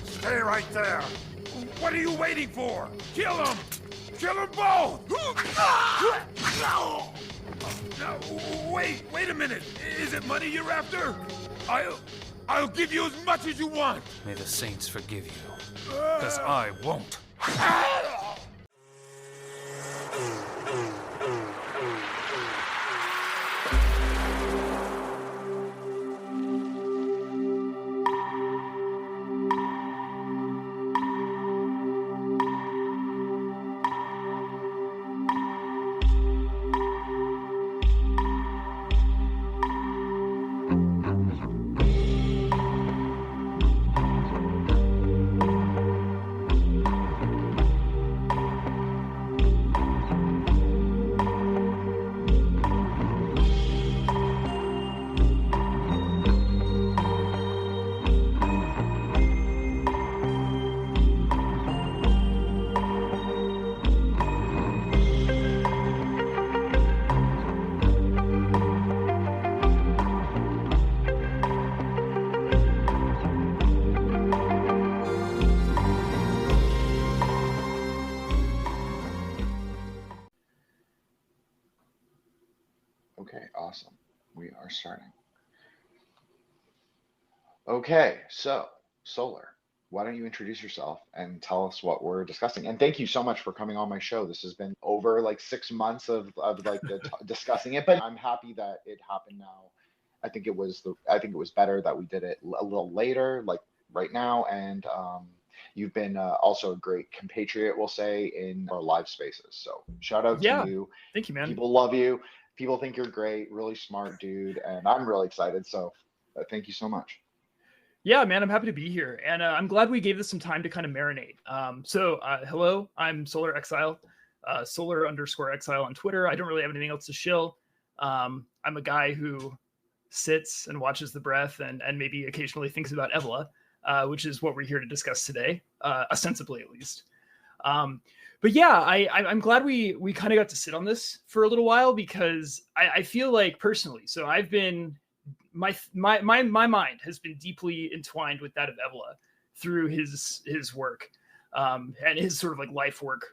Stay right there. What are you waiting for? Kill them! Kill them both! No, wait a minute. Is it money you're after? I'll give you as much as you want. May the saints forgive you, because I won't. Okay, awesome. We are starting. Okay, so Solar, why don't you introduce yourself and tell us what we're discussing? And thank you so much for coming on my show. This has been over like 6 months of like discussing it, but I'm happy that it happened now. I think it was better that we did it a little later, like right now. And you've been also a great compatriot, we'll say, in our live spaces. So shout out to you. Thank you, man. People love you. People think you're great, really smart dude, and I'm really excited. So thank you so much. Yeah, man, I'm happy to be here. And I'm glad we gave this some time to kind of marinate. Hello, I'm Solar Exile, Solar_Exile on Twitter. I don't really have anything else to shill. I'm a guy who sits and watches the breath and maybe occasionally thinks about Evola, which is what we're here to discuss today, ostensibly at least. But yeah, I'm glad we kind of got to sit on this for a little while, because I feel like personally, so I've been, my mind has been deeply entwined with that of Evola through his work and his sort of like life work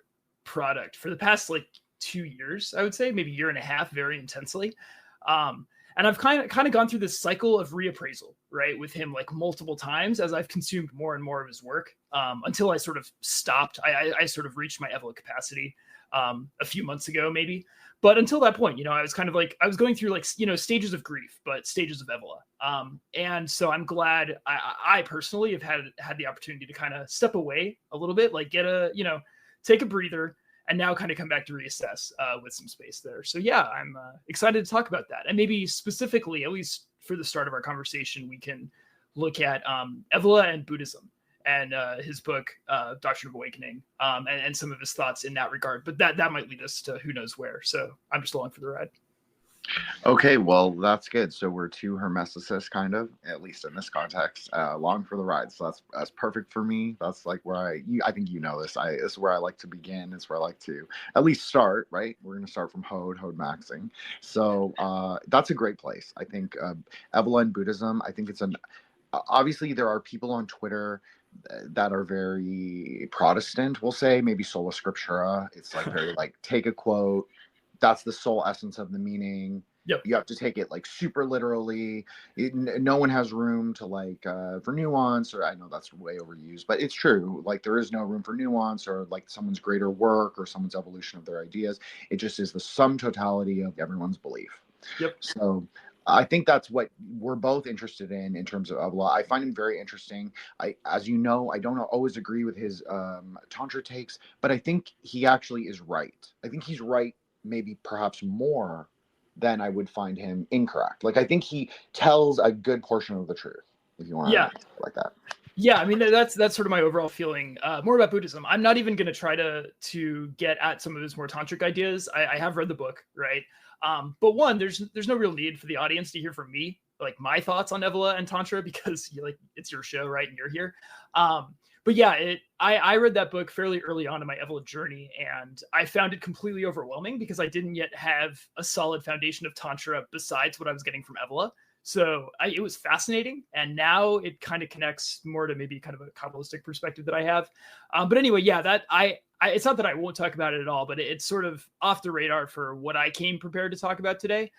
product for the past like 2 years, I would say, maybe 1.5 years, very intensely. And I've kind of gone through this cycle of reappraisal, right, with him like multiple times as I've consumed more and more of his work, until I sort of stopped. I sort of reached my Evola capacity a few months ago, maybe. But until that point, I was kind of like, I was going through like, stages of grief, but stages of Evola. And so I'm glad I personally have had the opportunity to kind of step away a little bit, like take a breather, and now kind of come back to reassess with some space there. So yeah, I'm excited to talk about that. And maybe specifically, at least for the start of our conversation, we can look at Evola and Buddhism and his book, Doctrine of Awakening, and some of his thoughts in that regard. But that might lead us to who knows where. So I'm just along for the ride. Okay, well, that's good. So we're two hermeticists, kind of, at least in this context, along for the ride. So that's perfect for me. That's like where I think this. This is where I like to begin. It's where I like to at least start, right? We're going to start from Hode maxing. So that's a great place. I think Evola and Buddhism, I think it's obviously there are people on Twitter that are very Protestant, we'll say, maybe sola scriptura. It's like very like take a quote. That's the sole essence of the meaning. Yep. You have to take it like super literally. No one has room to like for nuance, or I know that's way overused, but it's true. Like there is no room for nuance or like someone's greater work or someone's evolution of their ideas. It just is the sum totality of everyone's belief. Yep. So I think that's what we're both interested in terms of Evola. I find him very interesting. As you know, I don't always agree with his tantra takes, but I think he actually is right. I think he's right, maybe perhaps more than I would find him incorrect. Like I think he tells a good portion of the truth, if you want to like that. Yeah, I mean that's sort of my overall feeling. More about Buddhism. I'm not even going to try to get at some of his more tantric ideas. I have read the book, right? But one, there's no real need for the audience to hear from me like my thoughts on Evola and tantra, because it's your show, right? And you're here. But yeah, I read that book fairly early on in my Evola journey, and I found it completely overwhelming because I didn't yet have a solid foundation of tantra besides what I was getting from Evola. So it was fascinating, and now it kind of connects more to maybe kind of a Kabbalistic perspective that I have. But anyway, yeah, that it's not that I won't talk about it at all, but it's sort of off the radar for what I came prepared to talk about today,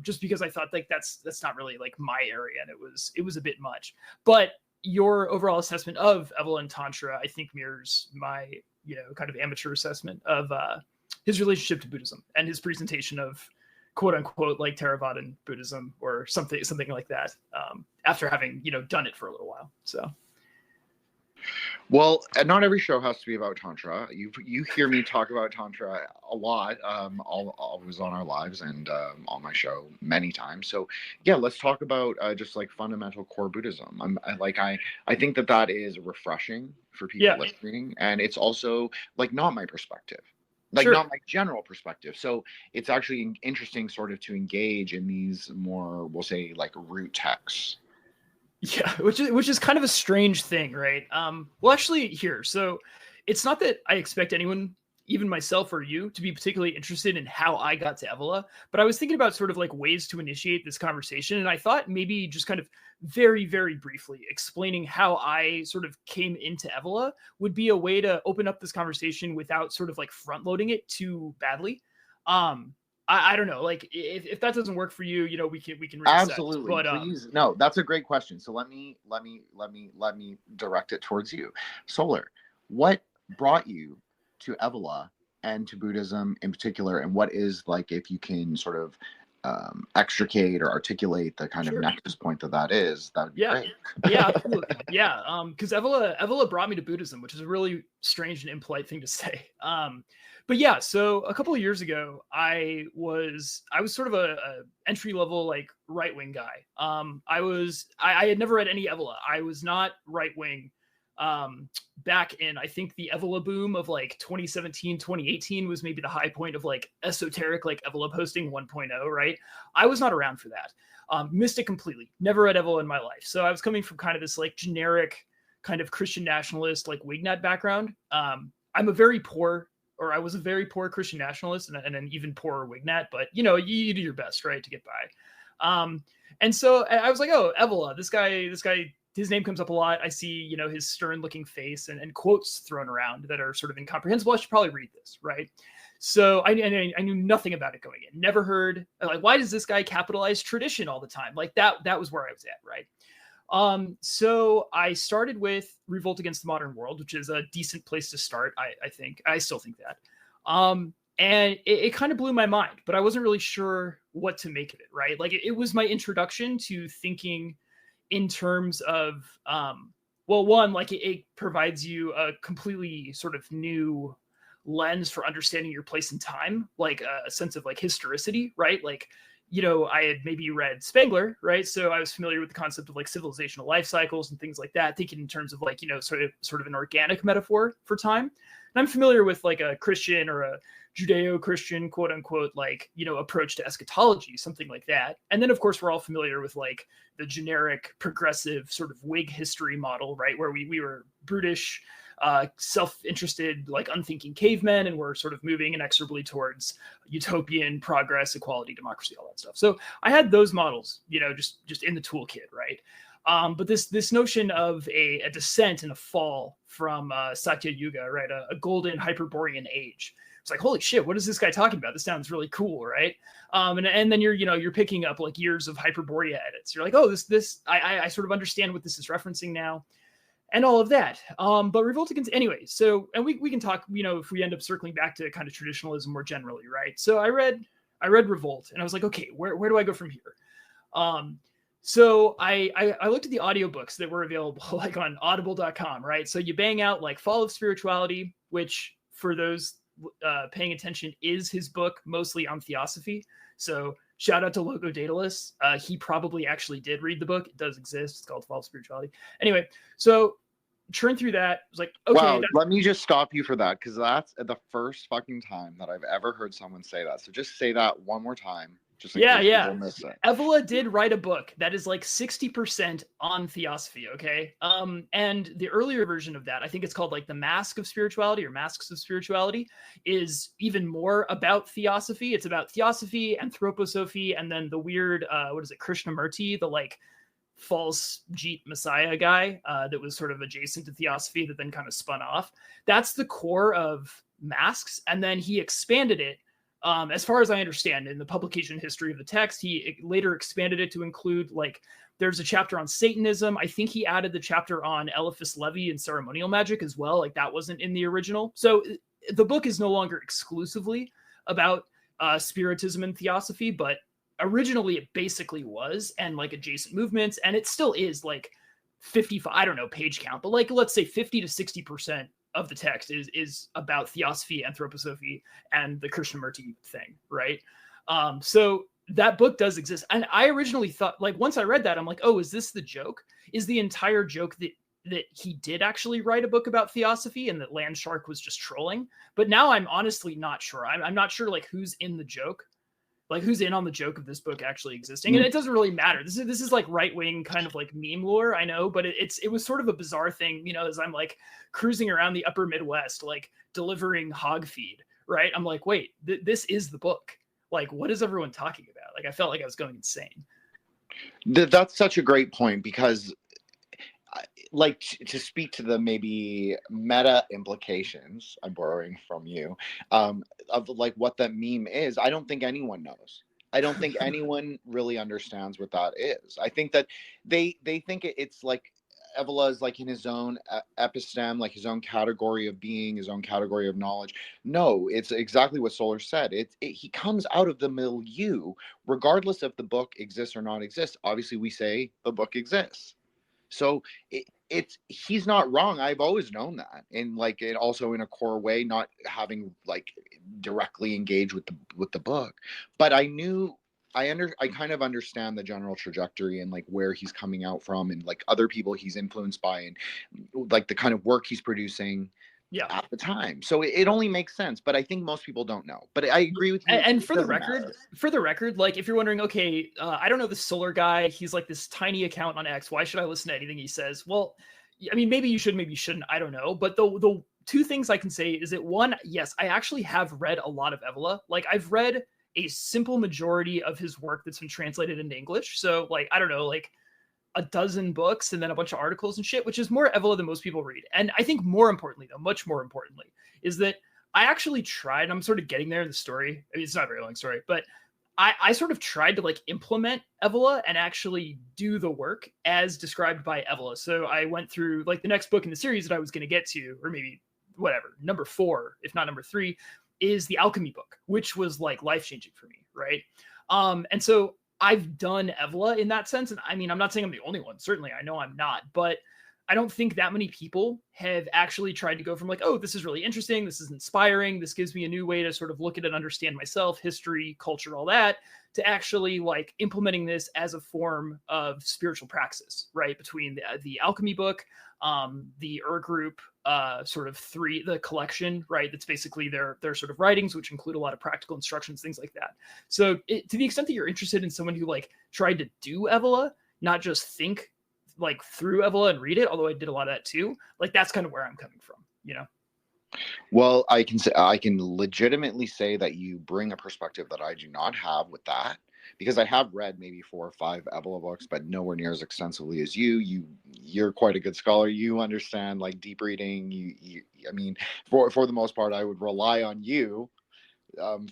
just because I thought like that's not really like my area, and it was a bit much. But your overall assessment of Evola and Tantra, I think, mirrors my kind of amateur assessment of his relationship to Buddhism and his presentation of quote unquote like Theravadan Buddhism or something like that, after having done it for a little while. So well, not every show has to be about Tantra. You hear me talk about Tantra a lot, always on our lives and on my show many times. So yeah, let's talk about just like fundamental core Buddhism. I think that is refreshing for people listening, and it's also like not my perspective. Like not my general perspective. So it's actually interesting sort of to engage in these more, we'll say, like root texts. Yeah, which is kind of a strange thing, right? Well, actually here, so it's not that I expect anyone, even myself or you, to be particularly interested in how I got to Evola, but I was thinking about sort of like ways to initiate this conversation, and I thought maybe just kind of very, very briefly explaining how I sort of came into Evola would be a way to open up this conversation without sort of like front loading it too badly. I don't know, like if that doesn't work for you, we can reset. Absolutely, but, please. No, that's a great question. So let me direct it towards you, Solar. What brought you to Evola and to Buddhism in particular, and what is, like, if you can sort of extricate or articulate the kind of nexus point that is, that would be great. Yeah, absolutely. Yeah, because Evola brought me to Buddhism, which is a really strange and impolite thing to say. But yeah, so a couple of years ago, I was sort of a entry level like right wing guy. I had never read any Evola. I was not right wing. Back in, I think the Evola boom of like 2017, 2018 was maybe the high point of like esoteric like Evola posting 1.0, right? I was not around for that. Missed it completely. Never read Evola in my life. So I was coming from kind of this like generic kind of Christian nationalist like Wignat background. I was a very poor Christian nationalist and an even poorer Wignat, but you do your best, right, to get by. And so I was like, oh, Evola, this guy, his name comes up a lot. I see, his stern looking face and quotes thrown around that are sort of incomprehensible. I should probably read this, right? So I knew nothing about it going in. Never heard, like, why does this guy capitalize tradition all the time? Like that was where I was at, right? So I started with Revolt Against the Modern World, which is a decent place to start. I think, I still think that. And it kind of blew my mind, but I wasn't really sure what to make of it, right? Like it was my introduction to thinking in terms of, well, one, like it provides you a completely sort of new lens for understanding your place in time, like a sense of like historicity, right? Like, I had maybe read Spengler, right? So I was familiar with the concept of like civilizational life cycles and things like that, thinking in terms of like, sort of an organic metaphor for time. And I'm familiar with like a Christian or a Judeo-Christian, quote unquote, like, approach to eschatology, something like that. And then, of course, we're all familiar with like the generic progressive sort of Whig history model, right? Where we were brutish, self-interested, like unthinking cavemen, and we're sort of moving inexorably towards utopian progress, equality, democracy, all that stuff. So I had those models, just in the toolkit, right? But this notion of a descent and a fall from Satya Yuga, right? A golden Hyperborean age. It's like, holy shit, what is this guy talking about? This sounds really cool, right? And then you're picking up like years of Hyperborea edits. You're like, oh, I sort of understand what this is referencing now, and all of that. But Revolt Against, anyway. So, and we can talk, if we end up circling back to kind of traditionalism more generally, right? So I read Revolt, and I was like, okay, where do I go from here? So I looked at the audiobooks that were available like on audible.com, right? So you bang out like Fall of Spirituality, which for those paying attention is his book mostly on theosophy. So shout out to Logo Daedalus. He probably actually did read the book. It does exist. It's called Fall of Spirituality. Anyway, so churn through that. It was like, okay. Wow, let me just stop you for that, because that's the first fucking time that I've ever heard someone say that. So just say that one more time. Just in case Yeah. people miss it. Evola did write a book that is like 60% on theosophy, okay? And the earlier version of that, I think it's called like The Mask of Spirituality or Masks of Spirituality, is even more about theosophy. It's about theosophy, anthroposophy, and then the weird, Krishnamurti, the like false Jeet Messiah guy that was sort of adjacent to theosophy that then kind of spun off. That's the core of Masks. And then he expanded it. As far as I understand, in the publication history of the text, he later expanded it to include, like, there's a chapter on Satanism. I think he added the chapter on Eliphas Levi and ceremonial magic as well. Like, that wasn't in the original. So the book is no longer exclusively about spiritism and theosophy, but originally it basically was, and like adjacent movements, and it still is like 55, I don't know, page count, but like, let's say 50 to 60% of the text is about theosophy, anthroposophy, and the Krishnamurti thing, right? So that book does exist. And I originally thought, like, once I read that, I'm like, oh, is this the joke? Is the entire joke that he did actually write a book about theosophy and that Landshark was just trolling? But now I'm honestly not sure. I'm not sure, like, who's in the joke. Like, who's in on the joke of this book actually existing? And it doesn't really matter. This is like right-wing kind of like meme lore, I know, but it was sort of a bizarre thing, you know, as I'm like cruising around the upper Midwest, like delivering hog feed, right? I'm like, wait, this is the book. Like, what is everyone talking about? Like, I felt like I was going insane. That's such a great point, because like, to speak to the maybe meta implications, I'm borrowing from you, of like what that meme is. I don't think anyone knows. I don't think anyone really understands what that is. I think that they think it's like Evola is like in his own episteme, like his own category of being, his own category of knowledge. No, it's exactly what Solar said. He comes out of the milieu, regardless if the book exists or not exists. Obviously, we say the book exists. So he's not wrong. I've always known that, and like, it also in a core way, not having like directly engaged with the book, but I kind of understand the general trajectory and like where he's coming out from, and like other people he's influenced by, and like the kind of work he's producing at the time. So it only makes sense, but I think most people don't know. But I agree with you. And for the record, like, if you're wondering, okay, I don't know the Solar guy, he's like this tiny account on X, why should I listen to anything he says? Well, I mean, maybe you should, maybe you shouldn't, I don't know. But the two things I can say is that, one, yes, I actually have read a lot of Evola. Like, I've read a simple majority of his work that's been translated into English. So like, I don't know, like a dozen books and then a bunch of articles and shit, which is more Evola than most people read. And I think more importantly, though, much more importantly, is that I actually tried, I'm sort of getting there in the story. I mean, it's not a very long story, but I sort of tried to like implement Evola and actually do the work as described by Evola. So I went through like the next book in the series that I was going to get to, or maybe whatever, number 4, if not number 3, is the alchemy book, which was like life-changing for me, right? And so I've done Evola in that sense. And I mean, I'm not saying I'm the only one. Certainly, I know I'm not. But I don't think that many people have actually tried to go from like, oh, this is really interesting, this is inspiring, this gives me a new way to sort of look at and understand myself, history, culture, all that, to actually like implementing this as a form of spiritual praxis, right? Between the alchemy book, the group, sort of 3, the collection, right? That's basically their sort of writings, which include a lot of practical instructions, things like that. So to the extent that you're interested in someone who like tried to do Evola, not just think like through Evola and read it, although I did a lot of that too, like that's kind of where I'm coming from, you know? Well, I can legitimately say that you bring a perspective that I do not have with that, because I have read maybe 4 or 5 Evola books, but nowhere near as extensively as you're quite a good scholar. You understand like deep reading. I mean, for the most part, I would rely on you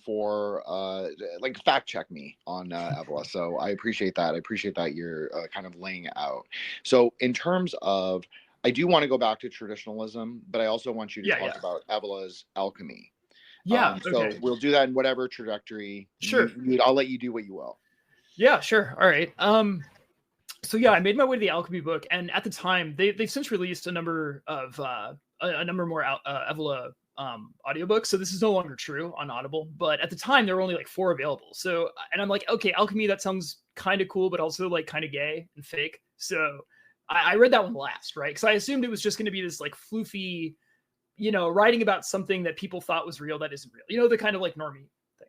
for like fact check me on Evola. So I appreciate that. I appreciate that you're kind of laying it out. So in terms of, I do want to go back to traditionalism, but I also want you to talk about Evola's alchemy. So we'll do that in whatever trajectory. Sure. I'll let you do what you will. Yeah, sure. All right. So yeah, I made my way to the alchemy book, and at the time they've since released a number of more Evola audiobooks. So this is no longer true on Audible, but at the time there were only like 4 available. So, and I'm like, okay, alchemy, that sounds kind of cool, but also like kind of gay and fake. So I read that one last, right? Because I assumed it was just going to be this like floofy, you know, writing about something that people thought was real that isn't real, you know, the kind of like normie thing.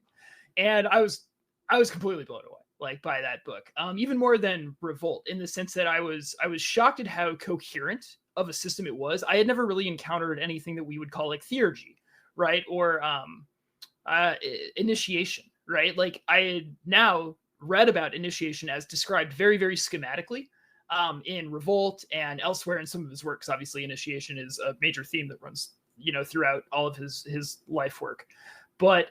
And I was I was completely blown away, like, by that book. Even more than Revolt, in the sense that I was shocked at how coherent of a system it was. I had never really encountered anything that we would call like theurgy, right, or initiation, right? Like, I had now read about initiation as described very, very schematically in Revolt and elsewhere in some of his works. Obviously, initiation is a major theme that runs, throughout all of his life work. But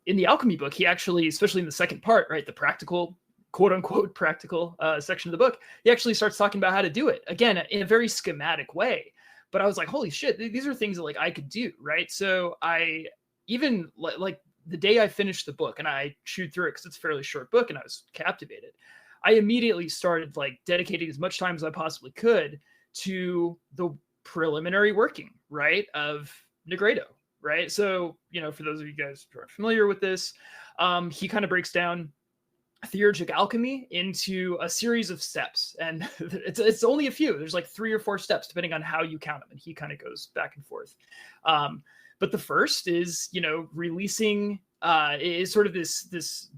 in the alchemy book, he actually, especially in the second part, right, the practical, quote unquote practical section of the book, he actually starts talking about how to do it, again, in a very schematic way. But I was like, holy shit, these are things that like I could do, right? So I even like the day I finished the book and I chewed through it, because it's a fairly short book, and I was captivated, I immediately started like dedicating as much time as I possibly could to the preliminary working, right, of Negredo, right? So, for those of you guys who are familiar with this, he kind of breaks down theurgic alchemy into a series of steps, and it's only a few. There's like 3 or 4 steps depending on how you count them, and he kind of goes back and forth. But the first is, releasing is sort of this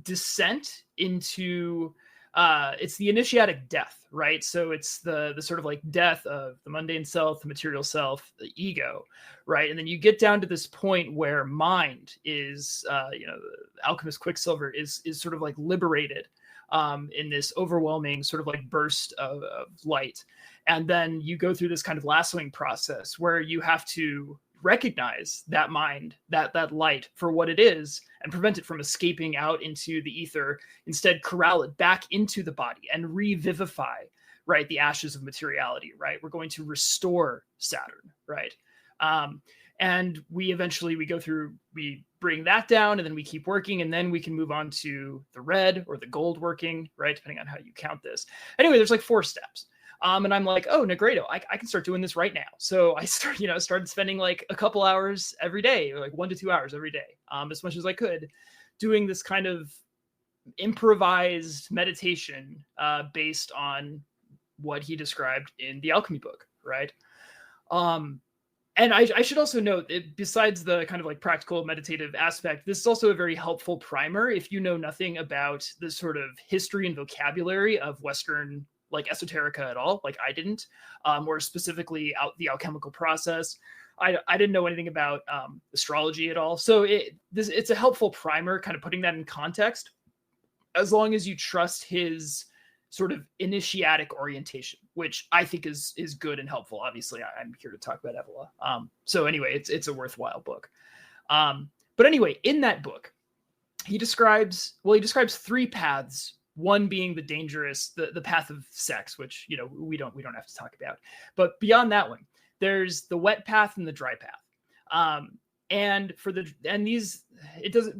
descent into it's the initiatic death, right? So it's the sort of like death of the mundane self, the material self, the ego, right? And then you get down to this point where mind is, the alchemist Quicksilver is sort of like liberated in this overwhelming sort of like burst of light. And then you go through this kind of lassoing process where you have to recognize that mind, that light for what it is, and prevent it from escaping out into the ether. Instead, corral it back into the body and revivify, right, the ashes of materiality, right? We're going to restore Saturn, right? And we bring that down, and then we keep working, and then we can move on to the red or the gold working, right, depending on how you count this. Anyway, there's like 4 steps. And I'm like, oh, Negredo, I can start doing this right now. So I started spending like a couple hours every day, like 1 to 2 hours every day, as much as I could, doing this kind of improvised meditation based on what he described in the alchemy book, right? And I should also note that besides the kind of like practical meditative aspect, this is also a very helpful primer if you know nothing about the sort of history and vocabulary of Western like esoterica at all, like I didn't, or specifically the alchemical process. I didn't know anything about astrology at all. So it's a helpful primer, kind of putting that in context, as long as you trust his sort of initiatic orientation, which I think is good and helpful. Obviously, I'm here to talk about Evola. So anyway, it's a worthwhile book. But anyway, in that book, he describes 3 paths. One being the dangerous, the path of sex, which we don't have to talk about. But beyond that one, there's the wet path and the dry path.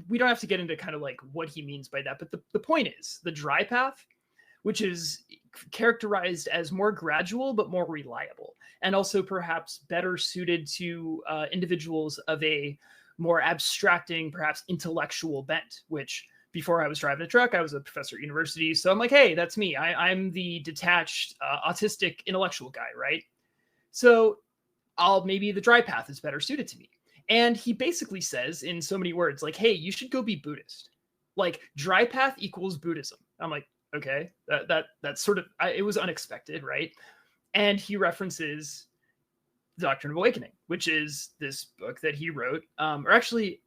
We don't have to get into kind of like what he means by that. But the point is, the dry path, which is characterized as more gradual but more reliable, and also perhaps better suited to individuals of a more abstracting, perhaps intellectual bent, which before I was driving a truck, I was a professor at university. So I'm like, hey, that's me. I'm the detached, autistic, intellectual guy, right? So maybe the dry path is better suited to me. And he basically says in so many words, like, hey, you should go be Buddhist. Like, dry path equals Buddhism. I'm like, okay, that's sort of, it was unexpected, right? And he references the Doctrine of Awakening, which is this book that he wrote, or actually,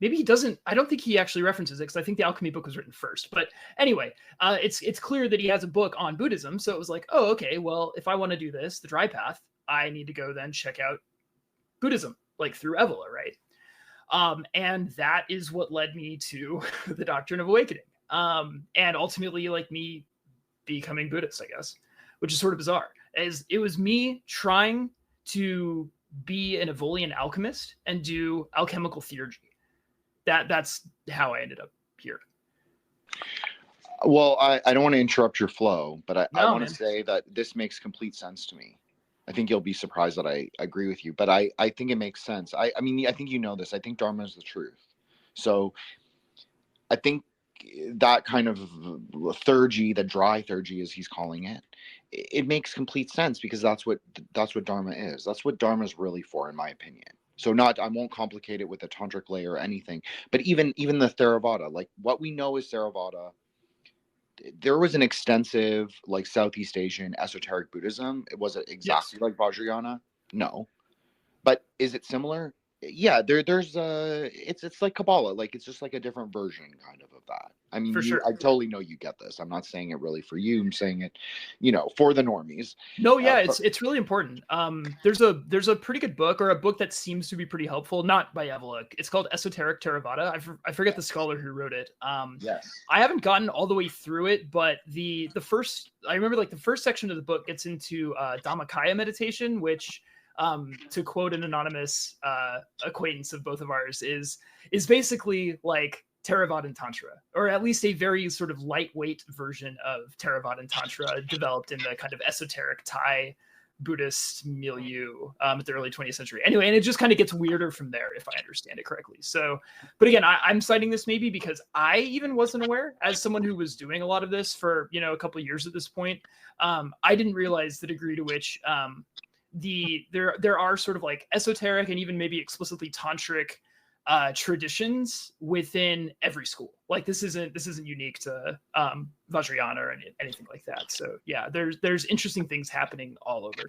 maybe he doesn't. I don't think he actually references it, because I think the alchemy book was written first. But anyway, it's clear that he has a book on Buddhism. So it was like, oh, okay, well, if I want to do this, the dry path, I need to go then check out Buddhism, like through Evola, right? And that is what led me to the Doctrine of Awakening. And ultimately, like, me becoming Buddhist, I guess, which is sort of bizarre. As it was me trying to be an Evolian alchemist and do alchemical theurgy. That's how I ended up here. Well, I don't want to interrupt your flow, but I want to say that this makes complete sense to me. I think you'll be surprised that I agree with you, but I think it makes sense. I mean, I think you know this. I think Dharma is the truth. So I think that kind of theurgy, the dry theurgy as he's calling it, it makes complete sense, because that's what Dharma is. That's what Dharma is really for, in my opinion. So not, I won't complicate it with the tantric layer or anything, but even the Theravada, like what we know is Theravada, there was an extensive like Southeast Asian esoteric Buddhism. It wasn't Yes. exactly like Vajrayana. No. But is it similar? Yeah, there's it's like Kabbalah, like it's just like a different version kind of that. I mean, For sure. I totally know you get this. I'm not saying it really for you. I'm saying it, for the normies. No, yeah, But it's really important. There's a pretty good book, or a book that seems to be pretty helpful, not by Evola. It's called Esoteric Theravada. I forget the scholar who wrote it. yes, I haven't gotten all the way through it, but the first, I remember like the first section of the book gets into Dhammakaya meditation, which, to quote an anonymous acquaintance of both of ours, is basically like Theravadan Tantra, or at least a very sort of lightweight version of Theravadan Tantra developed in the kind of esoteric Thai Buddhist milieu at the early 20th century. Anyway, and it just kind of gets weirder from there, if I understand it correctly. So, but again, I'm citing this maybe because I even wasn't aware, as someone who was doing a lot of this for, a couple of years at this point. I didn't realize the degree to which there are sort of like esoteric and even maybe explicitly tantric traditions within every school. Like this isn't unique to Vajrayana or anything like that. So yeah, there's interesting things happening all over.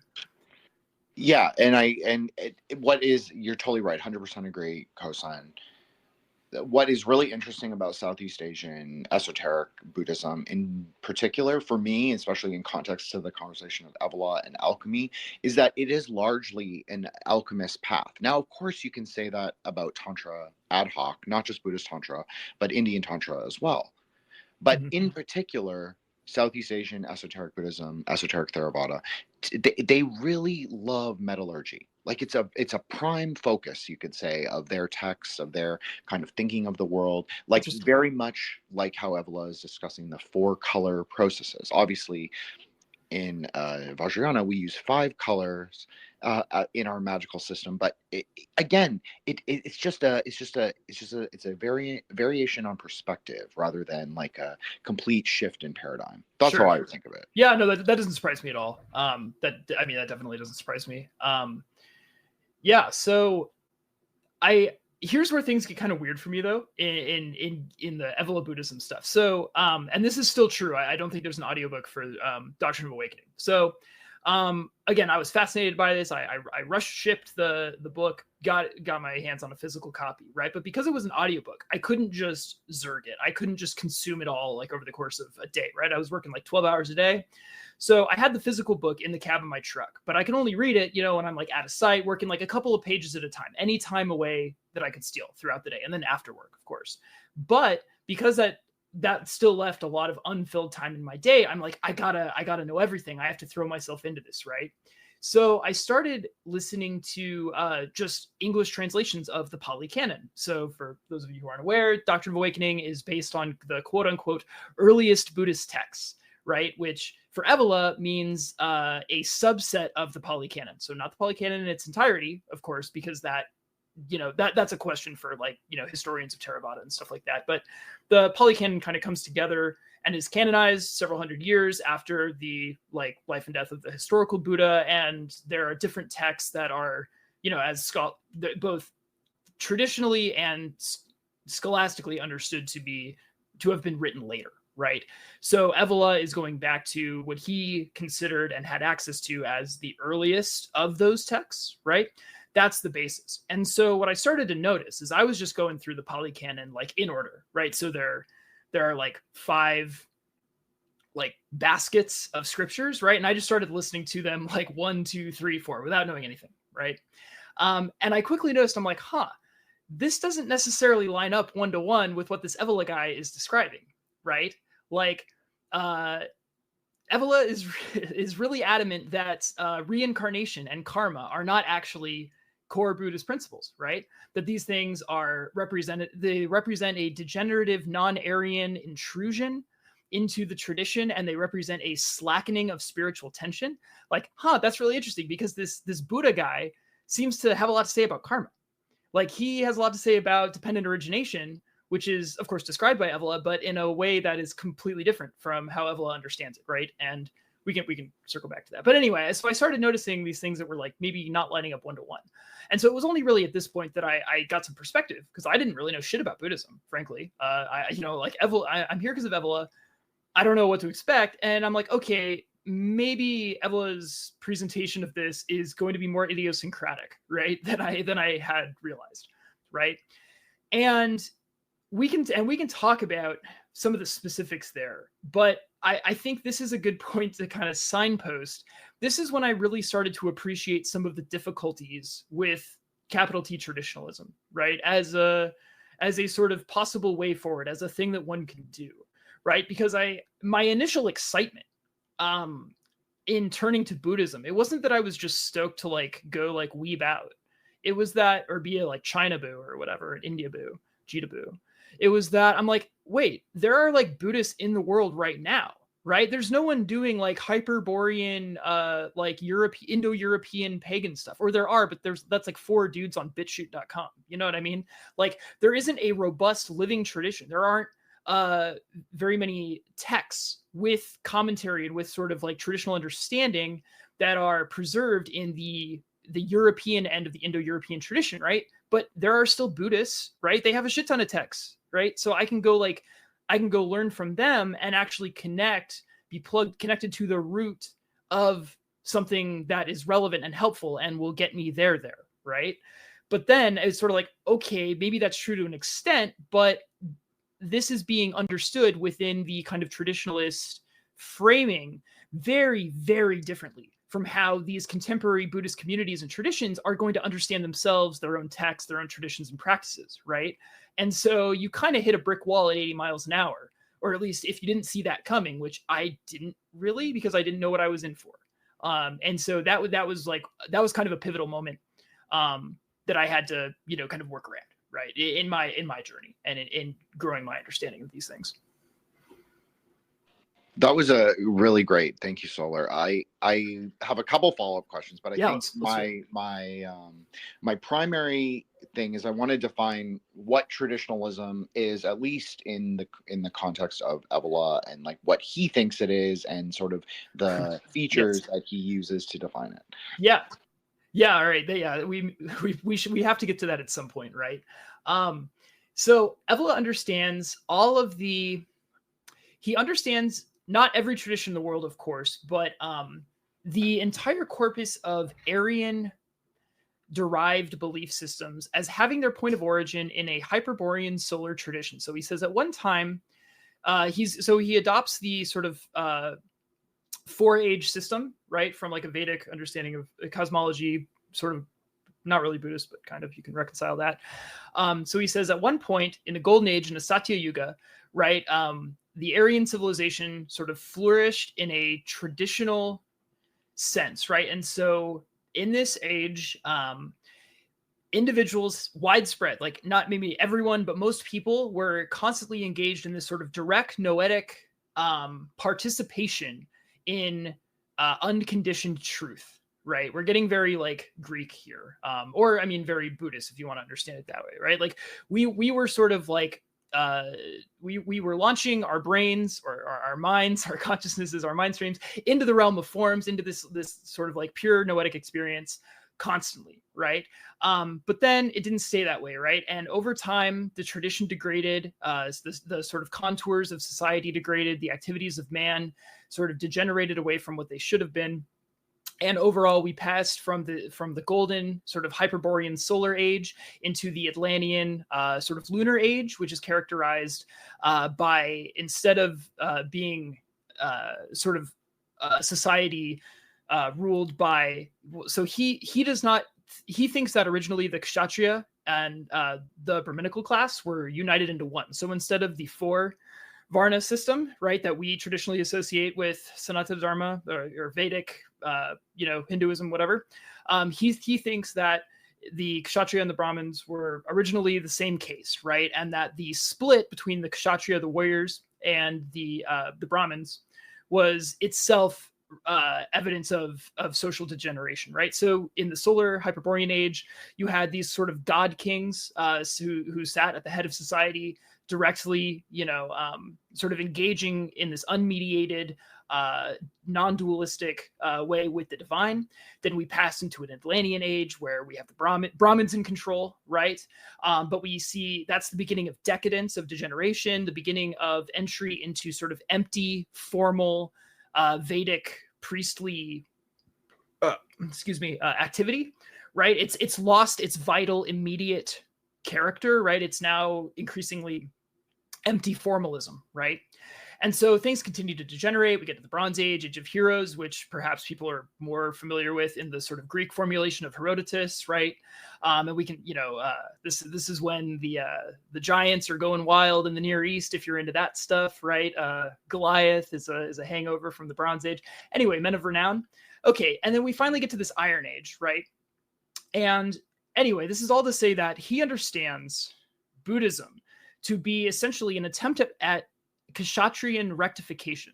Yeah, you're totally right, 100% agree, cosign. What is really interesting about Southeast Asian esoteric Buddhism in particular, for me, especially in context to the conversation of Evola and alchemy, is that it is largely an alchemist path. Now, of course, you can say that about Tantra ad hoc, not just Buddhist Tantra, but Indian Tantra as well. But in particular, Southeast Asian esoteric Buddhism, esoteric Theravada, they really love metallurgy. Like it's a prime focus, you could say, of their texts, of their kind of thinking of the world, like very much like how Evola is discussing the 4 color processes. Obviously, in Vajrayana, we use 5 colors in our magical system, but it's a variation on perspective rather than like a complete shift in paradigm. That's how I think of it. Yeah, no, that doesn't surprise me at all. That definitely doesn't surprise me. Yeah, so here's where things get kind of weird for me though in the Evola Buddhism stuff. So and this is still true. I don't think there's an audiobook for Doctrine of Awakening. So again, I was fascinated by this. I rush shipped the book, got my hands on a physical copy, right? But because it was an audiobook, I couldn't just zerg it. I couldn't just consume it all like over the course of a day, right? I was working like 12 hours a day. So I had the physical book in the cab of my truck, but I can only read it, when I'm like out of sight, working like a couple of pages at a time, any time away that I could steal throughout the day, and then after work, of course. But because that still left a lot of unfilled time in my day, I'm like, I gotta know everything. I have to throw myself into this, right? So I started listening to just English translations of the Pali Canon. So for those of you who aren't aware, Doctrine of Awakening is based on the quote unquote earliest Buddhist texts, right? Which for Evola means a subset of the Pali Canon. So not the Pali Canon in its entirety, of course, because that's a question for like, historians of Theravada and stuff like that. But the Pali Canon kind of comes together and is canonized several hundred years after the like life and death of the historical Buddha. And there are different texts that are, both traditionally and scholastically understood to have been written later. Right. So Evola is going back to what he considered and had access to as the earliest of those texts. Right. That's the basis. And so what I started to notice is I was just going through the Pali Canon like in order. Right. So there are like 5 like baskets of scriptures. Right. And I just started listening to them like 1, 2, 3, 4 without knowing anything. Right. And I quickly noticed, I'm like, this doesn't necessarily line up 1-to-1 with what this Evola guy is describing. Right. Like, Evola is really adamant that reincarnation and karma are not actually core Buddhist principles, right? That these things represent a degenerative non-Aryan intrusion into the tradition, and they represent a slackening of spiritual tension. Like, that's really interesting because this Buddha guy seems to have a lot to say about karma. Like he has a lot to say about dependent origination, which is, of course, described by Evola, but in a way that is completely different from how Evola understands it, right? And we can circle back to that. But anyway, so I started noticing these things that were like maybe not lining up 1-to-1. And so it was only really at this point that I got some perspective, because I didn't really know shit about Buddhism, frankly. I'm here because of Evola. I don't know what to expect. And I'm like, okay, maybe Evola's presentation of this is going to be more idiosyncratic, right, than I had realized, right? And we can talk about some of the specifics there, but I think this is a good point to kind of signpost. This is when I really started to appreciate some of the difficulties with capital T traditionalism, right? As a sort of possible way forward, as a thing that one can do, right? Because my initial excitement in turning to Buddhism, it wasn't that I was just stoked to like go like weeb out. It was that, or be a like China boo or whatever, an India boo, Jita boo. It was that I'm like, wait, there are like Buddhists in the world right now, right? There's no one doing like Hyperborean, like Indo-European pagan stuff, or there are, but that's like 4 dudes on BitChute.com. You know what I mean? Like there isn't a robust living tradition. There aren't very many texts with commentary and with sort of like traditional understanding that are preserved in the European end of the Indo-European tradition, right? But there are still Buddhists, right? They have a shit ton of texts, right? So I can go learn from them and actually be connected to the root of something that is relevant and helpful and will get me there, right? But then it's sort of like, okay, maybe that's true to an extent, but this is being understood within the kind of traditionalist framing very, very differently from how these contemporary Buddhist communities and traditions are going to understand themselves, their own texts, their own traditions and practices, right? And so you kind of hit a brick wall at 80 miles an hour, or at least if you didn't see that coming, which I didn't really, because I didn't know what I was in for. And so that was kind of a pivotal moment that I had to, kind of work around, right, in my journey and in growing my understanding of these things. That was a really great. Thank you, Solar. I have a couple follow-up questions, but I think my primary thing is I want to define what traditionalism is, at least in the context of Evola, and like what he thinks it is, and sort of the features that he uses to define it. Yeah. All right. We have to get to that at some point, right? So Evola understands he understands not every tradition in the world, of course, but the entire corpus of Aryan derived belief systems as having their point of origin in a Hyperborean solar tradition. So he says at one time, he adopts the sort of 4-age system, right, from like a Vedic understanding of cosmology, sort of not really Buddhist, but kind of you can reconcile that. So he says at one point in the Golden Age, in the Satya Yuga, right, the Aryan civilization sort of flourished in a traditional sense, right? And so in this age, individuals, widespread, like not maybe everyone, but most people were constantly engaged in this sort of direct noetic participation in unconditioned truth, right? We're getting very like Greek here, or I mean very Buddhist if you want to understand it that way, right? Like we were sort of like we were launching our brains or our minds, our consciousnesses, our mind streams into the realm of forms, into this sort of like pure noetic experience constantly, right? But then it didn't stay that way, right? And over time, the tradition degraded, the sort of contours of society degraded, the activities of man sort of degenerated away from what they should have been. And overall, we passed from the golden sort of Hyperborean solar age into the Atlantean sort of lunar age, which is characterized by, instead of being sort of society ruled by, so he thinks that originally the Kshatriya and the Brahminical class were united into one. So instead of the 4 Varna system, right, that we traditionally associate with Sanatana Dharma or Vedic, Hinduism, whatever. He thinks that the Kshatriya and the Brahmins were originally the same case, right, and that the split between the Kshatriya, the warriors, and the Brahmins was itself evidence of social degeneration, right? So in the solar Hyperborean age, you had these sort of god kings who sat at the head of society, directly, sort of engaging in this unmediated non-dualistic way with the divine. Then we pass into an Atlantean age where we have the Brahmins in control, right? But we see that's the beginning of decadence, of degeneration, the beginning of entry into sort of empty, formal, Vedic, priestly, activity, right? It's lost its vital, immediate character, right? It's now increasingly empty formalism, right? And so things continue to degenerate. We get to the Bronze Age, Age of Heroes, which perhaps people are more familiar with in the sort of Greek formulation of Herodotus, right? And we can, this is when the giants are going wild in the Near East, if you're into that stuff, right? Goliath is a hangover from the Bronze Age. Anyway, men of renown. Okay, and then we finally get to this Iron Age, right? And anyway, this is all to say that he understands Buddhism to be essentially an attempt at Kshatriyan rectification,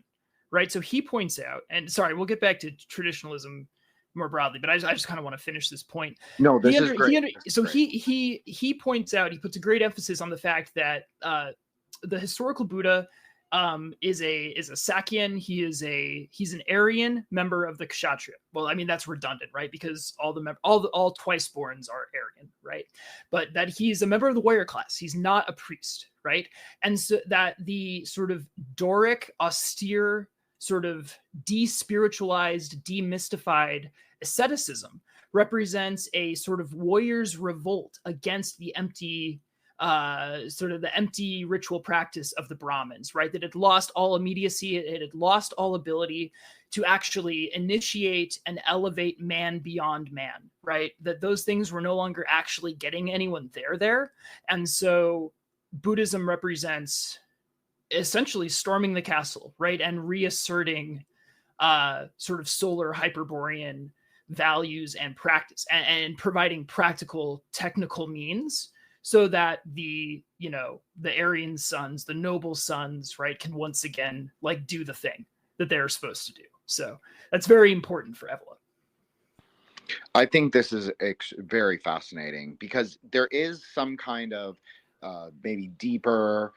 right? So he points out, and sorry, we'll get back to traditionalism more broadly, but I just kind of want to finish this point. No, this is great. He points out, he puts a great emphasis on the fact that the historical Buddha is a Sakyan. He's an Aryan member of the Kshatriya. Well, I mean, that's redundant, right? Because all twice borns are Aryan, right? But that he's a member of the warrior class. He's not a priest, right? And so that the sort of Doric, austere, sort of de-spiritualized, demystified asceticism represents a sort of warrior's revolt against the empty empty ritual practice of the Brahmins, right? That it lost all immediacy, it had lost all ability to actually initiate and elevate man beyond man, right? That those things were no longer actually getting anyone there. And so Buddhism represents essentially storming the castle, right? And reasserting sort of solar Hyperborean values and practice, and providing practical technical means so that the Aryan sons, the noble sons, right, can once again like do the thing that they're supposed to do. So that's very important for Evola. I think this is very fascinating because there is some kind of maybe deeper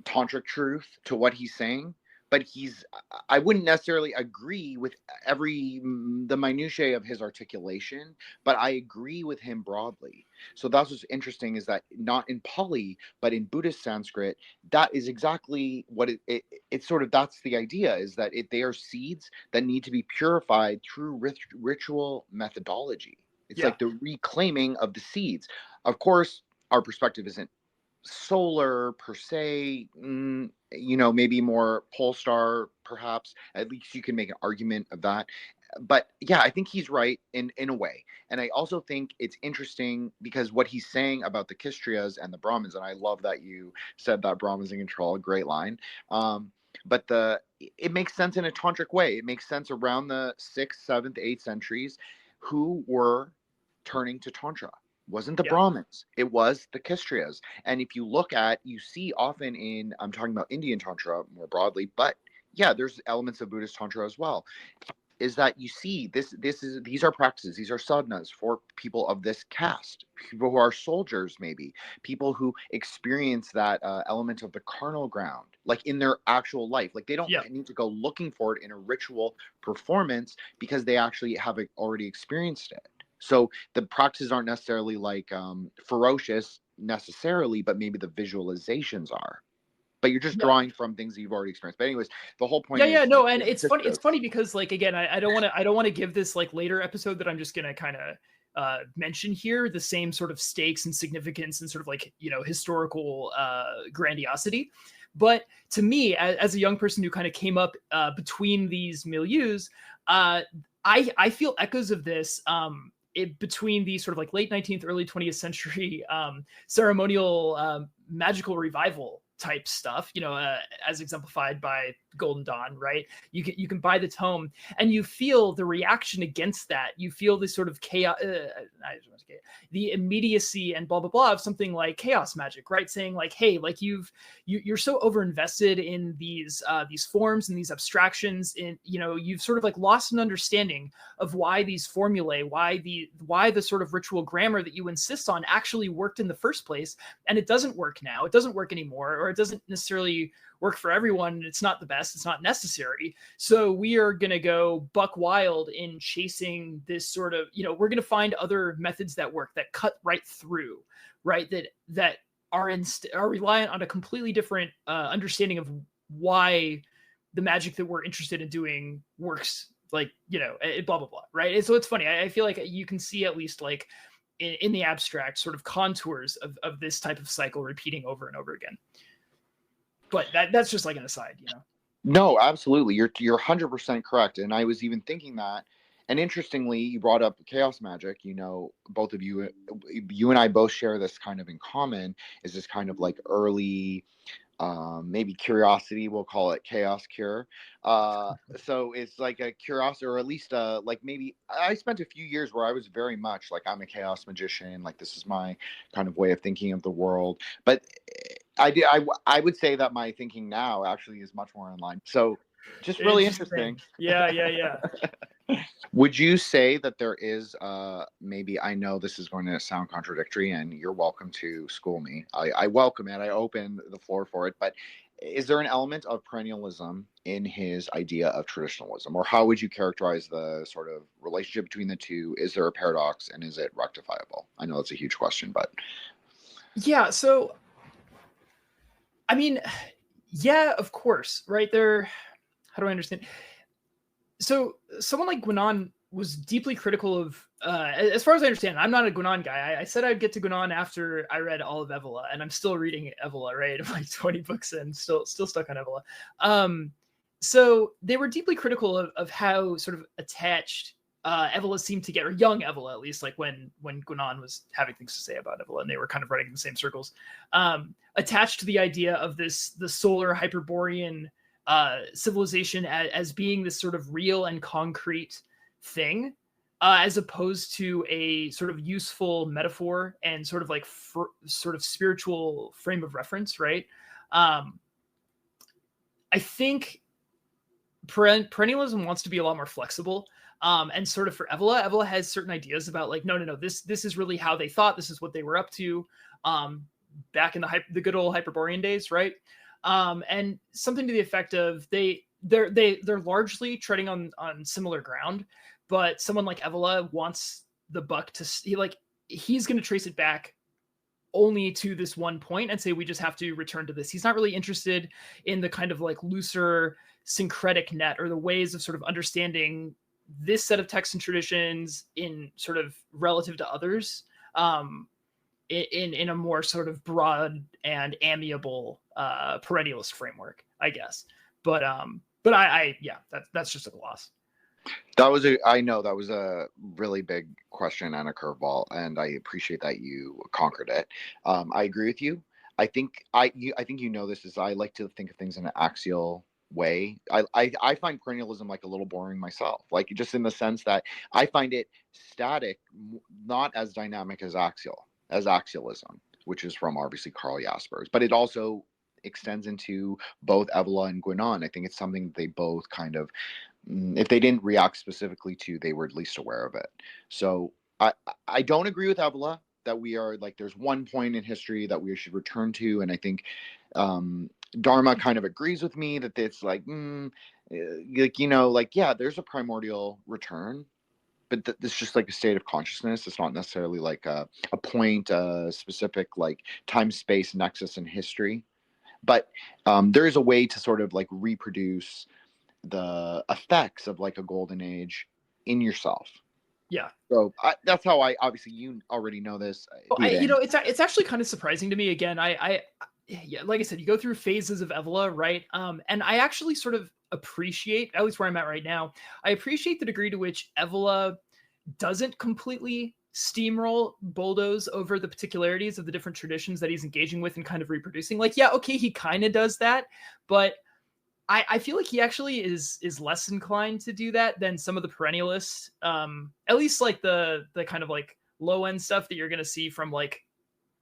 tantric truth to what he's saying, but I wouldn't necessarily agree with the minutiae of his articulation, but I agree with him broadly. So that's what's interesting, is that not in Pali, but in Buddhist Sanskrit, that is exactly what it's sort of, that's the idea, is that they are seeds that need to be purified through ritual methodology. It's like the reclaiming of the seeds. Of course, our perspective isn't solar per se, maybe more pole star, perhaps. At least you can make an argument of that. But yeah, I think he's right in a way. And I also think it's interesting because what he's saying about the Kshatriyas and the Brahmins, and I love that you said that Brahmins in control, a great line. But it makes sense in a tantric way. It makes sense around the 6th, 7th, 8th centuries, who were turning to tantra. Wasn't the Brahmins, it was the Kshatriyas. And if you you see often I'm talking about Indian tantra more broadly, but yeah, there's elements of Buddhist tantra as well, is that you see these are practices, these are sadhanas for people of this caste, people who are soldiers, maybe people who experience that element of the carnal ground, like in their actual life. Like they don't need to go looking for it in a ritual performance because they actually have already experienced it. So the practices aren't necessarily like ferocious necessarily, but maybe the visualizations are. But you're just drawing from things that you've already experienced. But anyways, the whole point is and it's funny. It's funny because, like, again, I don't want to give this like later episode that I'm just gonna kind of mention here the same sort of stakes and significance and sort of like historical grandiosity. But to me, as a young person who kind of came up between these milieus, I feel echoes of this. Between the sort of like late 19th, early 20th century ceremonial magical revival type stuff, as exemplified by Golden Dawn, right? You can buy the tome and you feel the reaction against that. You feel this sort of chaos, the immediacy and blah blah blah of something like chaos magic, right? Saying like, hey, like you're so overinvested in these forms and these abstractions, in you've sort of like lost an understanding of why these formulae, why the sort of ritual grammar that you insist on actually worked in the first place, and it doesn't work now. It doesn't work anymore, or it doesn't necessarily work for everyone. It's not the best. It's not necessary. So we are going to go buck wild in chasing this sort of, we're going to find other methods that work, that cut right through, right? That are reliant on a completely different understanding of why the magic that we're interested in doing works, like, blah, blah, blah, right? And so it's funny. I feel like you can see at least like in the abstract sort of contours of this type of cycle repeating over and over again. But that's just like an aside, No, absolutely. You're 100% correct. And I was even thinking that. And interestingly, you brought up chaos magic. Both of you and I both share this kind of in common, is this kind of like early, maybe curiosity, we'll call it chaos cure. So it's like a curiosity, or at least like maybe I spent a few years where I was very much like, I'm a chaos magician, like this is my kind of way of thinking of the world. But I would say that my thinking now actually is much more in line. So just really interesting. Yeah. Would you say that there is maybe, I know this is going to sound contradictory and you're welcome to school me. I welcome it. I open the floor for it. But is there an element of perennialism in his idea of traditionalism? Or how would you characterize the sort of relationship between the two? Is there a paradox and is it rectifiable? I know that's a huge question, but. Yeah, so, I mean, yeah, of course, right there. How do I understand? So someone like Guinan was deeply critical of, as far as I understand, I'm not a Guinan guy. I said I'd get to Guinan after I read all of Evola, and I'm still reading Evola, right? I'm like 20 books in, still stuck on Evola. So they were deeply critical of how sort of attached Evola seemed to get, or young Evola at least, like when Guinan was having things to say about Evola, and they were kind of writing in the same circles, attached to the idea of the solar Hyperborean civilization as being this sort of real and concrete thing, as opposed to a sort of useful metaphor and sort of like sort of spiritual frame of reference, right? I think perennialism wants to be a lot more flexible. And sort of for Evola has certain ideas about like, no, this is really how they thought. This is what they were up to back in the good old Hyperborean days, right? And something to the effect of they're largely treading on similar ground, but someone like Evola wants the buck to he's going to trace it back only to this one point and say we just have to return to this. He's not really interested in the kind of like looser syncretic net or the ways of sort of understanding this set of texts and traditions in sort of relative to others, in a more sort of broad and amiable perennialist framework, I guess. But that's just a gloss. I know that was a really big question and a curveball, and I appreciate that you conquered it. I agree with you. I think you know this is, I like to think of things in an axial way. I find perennialism like a little boring myself, like just in the sense that I find it static, not as dynamic as Axialism, which is from obviously Karl Jaspers, but it also extends into both Evola and Guinan. I think it's something they both kind of, if they didn't react specifically to, they were at least aware of it. So I don't agree with Evola that we are like, there's one point in history that we should return to. And I think Dharma kind of agrees with me that it's like, yeah, there's a primordial return, but it's just like a state of consciousness. It's not necessarily like a point, a specific like time, space, nexus in history. But there is a way to sort of like reproduce the effects of like a golden age in yourself. Yeah. So that's how obviously you already know this. It's actually kind of surprising to me. Again, yeah, like I said, you go through phases of Evola, right? And I actually sort of appreciate, at least where I'm at right now, I appreciate the degree to which Evola doesn't completely steamroll, bulldoze over the particularities of the different traditions that he's engaging with and kind of reproducing. Like, yeah, okay, he kind of does that, but I feel like he actually is less inclined to do that than some of the perennialists, at least like the kind of like low end stuff that you're going to see from like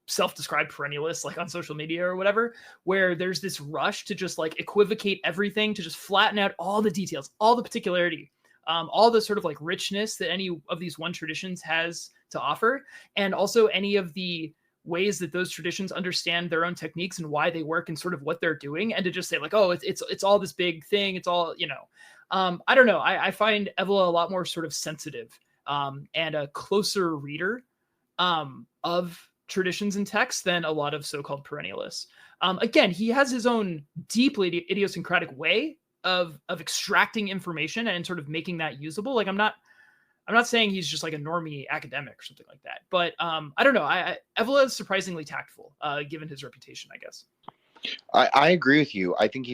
self-described perennialists like on social media or whatever, where there's this rush to just like equivocate everything, to just flatten out all the details, all the particularity, all the sort of like richness that any of these one traditions has to offer, and also any of the ways that those traditions understand their own techniques and why they work and sort of what they're doing, and to just say like, oh, it's all this big thing, it's all, you know, I don't know. I find Evola a lot more sort of sensitive and a closer reader of traditions and texts than a lot of so-called perennialists. Again, he has his own deeply idiosyncratic way of extracting information and sort of making that usable. Like I'm not saying he's just like a normie academic or something like that, but I don't know. Evola is surprisingly tactful, given his reputation, I guess. I agree with you. I think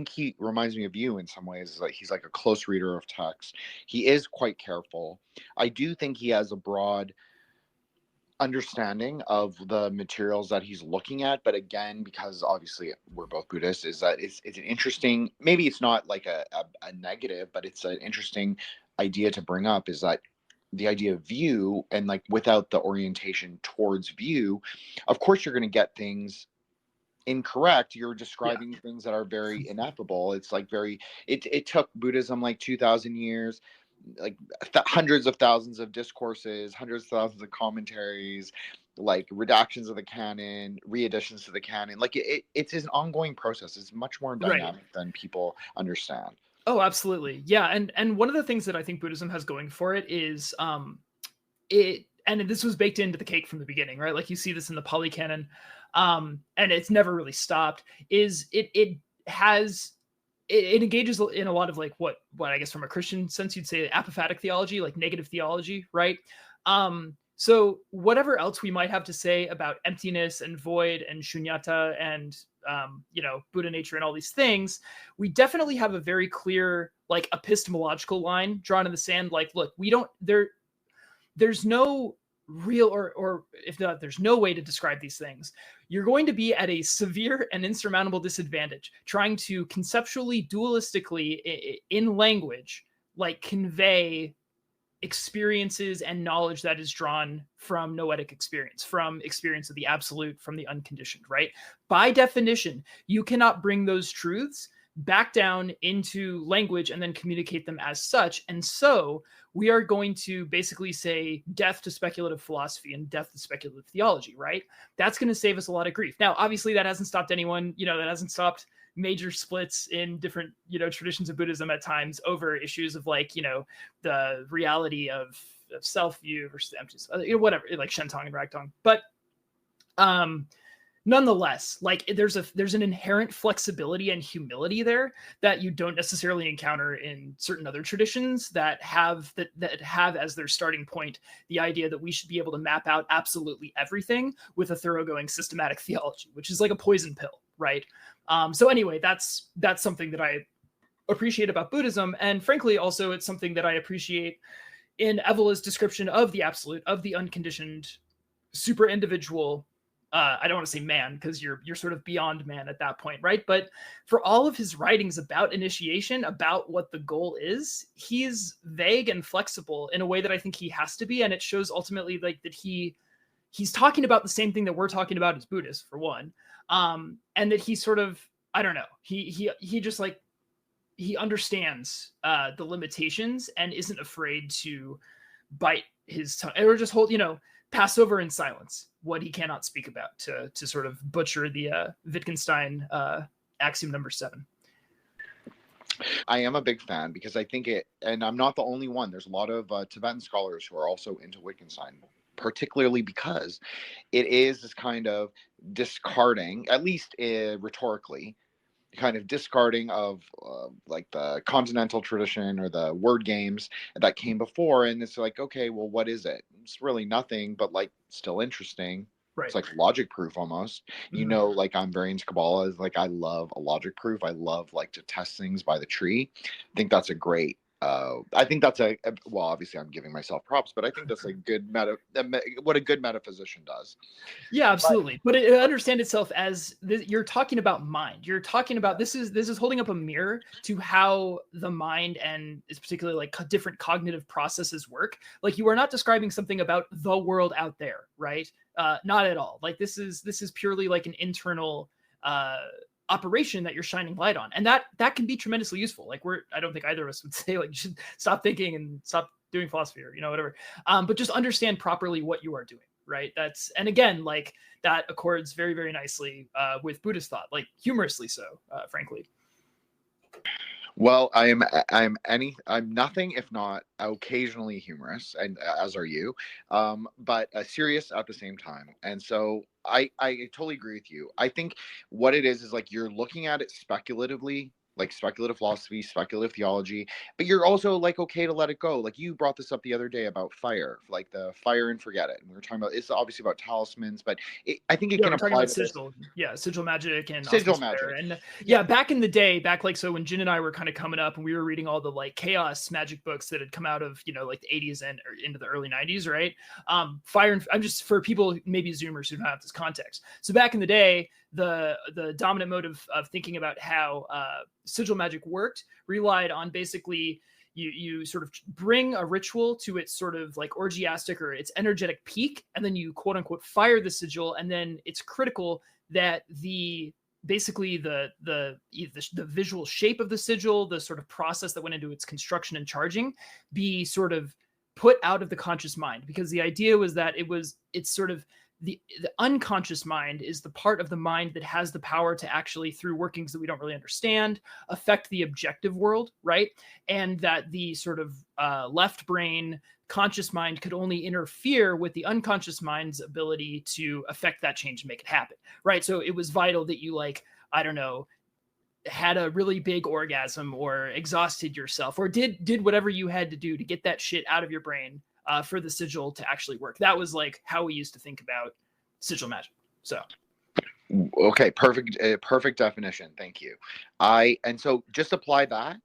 he reminds me of you in some ways. Like he's like a close reader of text. He is quite careful. I do think he has a broad understanding of the materials that he's looking at, but again, because obviously we're both Buddhists, is that it's an interesting, maybe it's not like a negative, but it's an interesting idea to bring up, is that the idea of view, and like without the orientation towards view, of course you're going to get things incorrect. You're describing things that are very ineffable. It's like it took Buddhism like 2,000 years, like hundreds of thousands of discourses, hundreds of thousands of commentaries, like redactions of the canon, readditions to the canon. Like it's an ongoing process. It's much more dynamic than people understand. Oh, absolutely. Yeah. And one of the things that I think Buddhism has going for it is and this was baked into the cake from the beginning, right? Like you see this in the Pali Canon, and it's never really stopped, is it engages in a lot of like what I guess from a Christian sense you'd say apophatic theology, like negative theology, right? So whatever else we might have to say about emptiness and void and shunyata and Buddha nature and all these things, we definitely have a very clear like epistemological line drawn in the sand. Like, look, there's no real or if not, there's no way to describe these things. You're going to be at a severe and insurmountable disadvantage trying to conceptually, dualistically in language, like convey experiences and knowledge that is drawn from noetic experience, from experience of the absolute, from the unconditioned, right? By definition, you cannot bring those truths back down into language and then communicate them as such. And so we are going to basically say death to speculative philosophy and death to speculative theology, right? That's going to save us a lot of grief. Now, obviously that hasn't stopped anyone, that hasn't stopped major splits in different, traditions of Buddhism at times over issues of like, the reality of self-view versus emptiness, whatever, like Shentong and Ragtong. But, nonetheless, like there's an inherent flexibility and humility there that you don't necessarily encounter in certain other traditions that have as their starting point the idea that we should be able to map out absolutely everything with a thoroughgoing systematic theology, which is like a poison pill, right? So anyway, that's something that I appreciate about Buddhism, and frankly, also it's something that I appreciate in Evola's description of the absolute, of the unconditioned, super individual. I don't want to say man, because you're sort of beyond man at that point, right? But for all of his writings about initiation, about what the goal is, he's vague and flexible in a way that I think he has to be, and it shows ultimately like that he's talking about the same thing that we're talking about as Buddhists, for one, and that he sort of, I don't know, he just like he understands the limitations and isn't afraid to bite his tongue or just hold, pass over in silence what he cannot speak about to sort of butcher the Wittgenstein axiom number 7. I am a big fan because I think and I'm not the only one. There's a lot of Tibetan scholars who are also into Wittgenstein, particularly because it is this kind of discarding, at least rhetorically, kind of discarding of like the continental tradition or the word games that came before. And it's like, okay, well, what is it? It's really nothing, but like still interesting. Right. It's like logic proof almost. Mm-hmm. Like I'm very into Kabbalah. Is like I love a logic proof. I love like to test things by the tree. I think that's a great. I think that's well, obviously I'm giving myself props, but I think that's a good what a good metaphysician does. Yeah, absolutely. But it understand itself as you're talking about mind. You're talking about this is holding up a mirror to how the mind and it's particularly like different cognitive processes work. Like you are not describing something about the world out there, right? Not at all. Like this is purely like an internal operation that you're shining light on, and that can be tremendously useful. Like I don't think either of us would say like you should stop thinking and stop doing philosophy or whatever, but just understand properly what you are doing, right? And again, like that accords very, very nicely with Buddhist thought, like humorously so, frankly. Well, I'm nothing if not occasionally humorous, and as are you, but serious at the same time. And so I totally agree with you. I think what it is like you're looking at it speculatively, like speculative philosophy, speculative theology, but you're also like okay to let it go. Like you brought this up the other day about fire, like the fire and forget it. And we were talking about it's obviously about talismans, but I think it can we're talking apply about to sigil, sigil magic and sigil magic. magic. And yeah, back in the day, like so when Jin and I were kind of coming up and we were reading all the like chaos magic books that had come out of like the 80s and into the early 90s, right? Fire and I'm just for people maybe Zoomers who don't have this context. So back in the day, the dominant mode of thinking about how sigil magic worked relied on basically you sort of bring a ritual to its sort of like orgiastic or its energetic peak, and then you quote unquote fire the sigil, and then it's critical that basically the visual shape of the sigil, the sort of process that went into its construction and charging, be sort of put out of the conscious mind, because the idea was that it's sort of the unconscious mind is the part of the mind that has the power to actually, through workings that we don't really understand, affect the objective world, right? And that the sort of left brain conscious mind could only interfere with the unconscious mind's ability to affect that change and make it happen, right? So it was vital that you like, I don't know, had a really big orgasm or exhausted yourself or did whatever you had to do to get that shit out of your brain for the sigil to actually work. That was like how we used to think about sigil magic. So okay, perfect definition, thank you. And so just apply that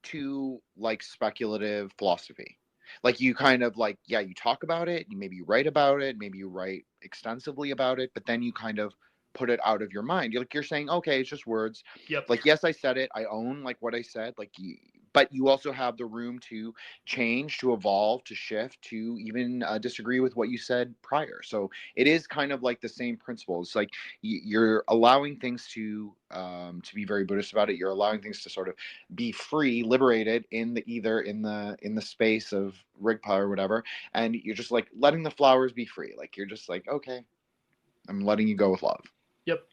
to like speculative philosophy. Like you kind of like, yeah, you talk about it, maybe you write about it, maybe you write extensively about it, but then you kind of put it out of your mind. You're saying, okay, it's just words. Yep. Like, yes, I said it. I own like what I said. Like, but you also have the room to change, to evolve, to shift, to even disagree with what you said prior. So it is kind of like the same principle. It's like you're allowing things to be very Buddhist about it. You're allowing things to sort of be free, liberated in the space of Rigpa or whatever, and you're just like letting the flowers be free. Like you're just like, okay, I'm letting you go with love. Yep.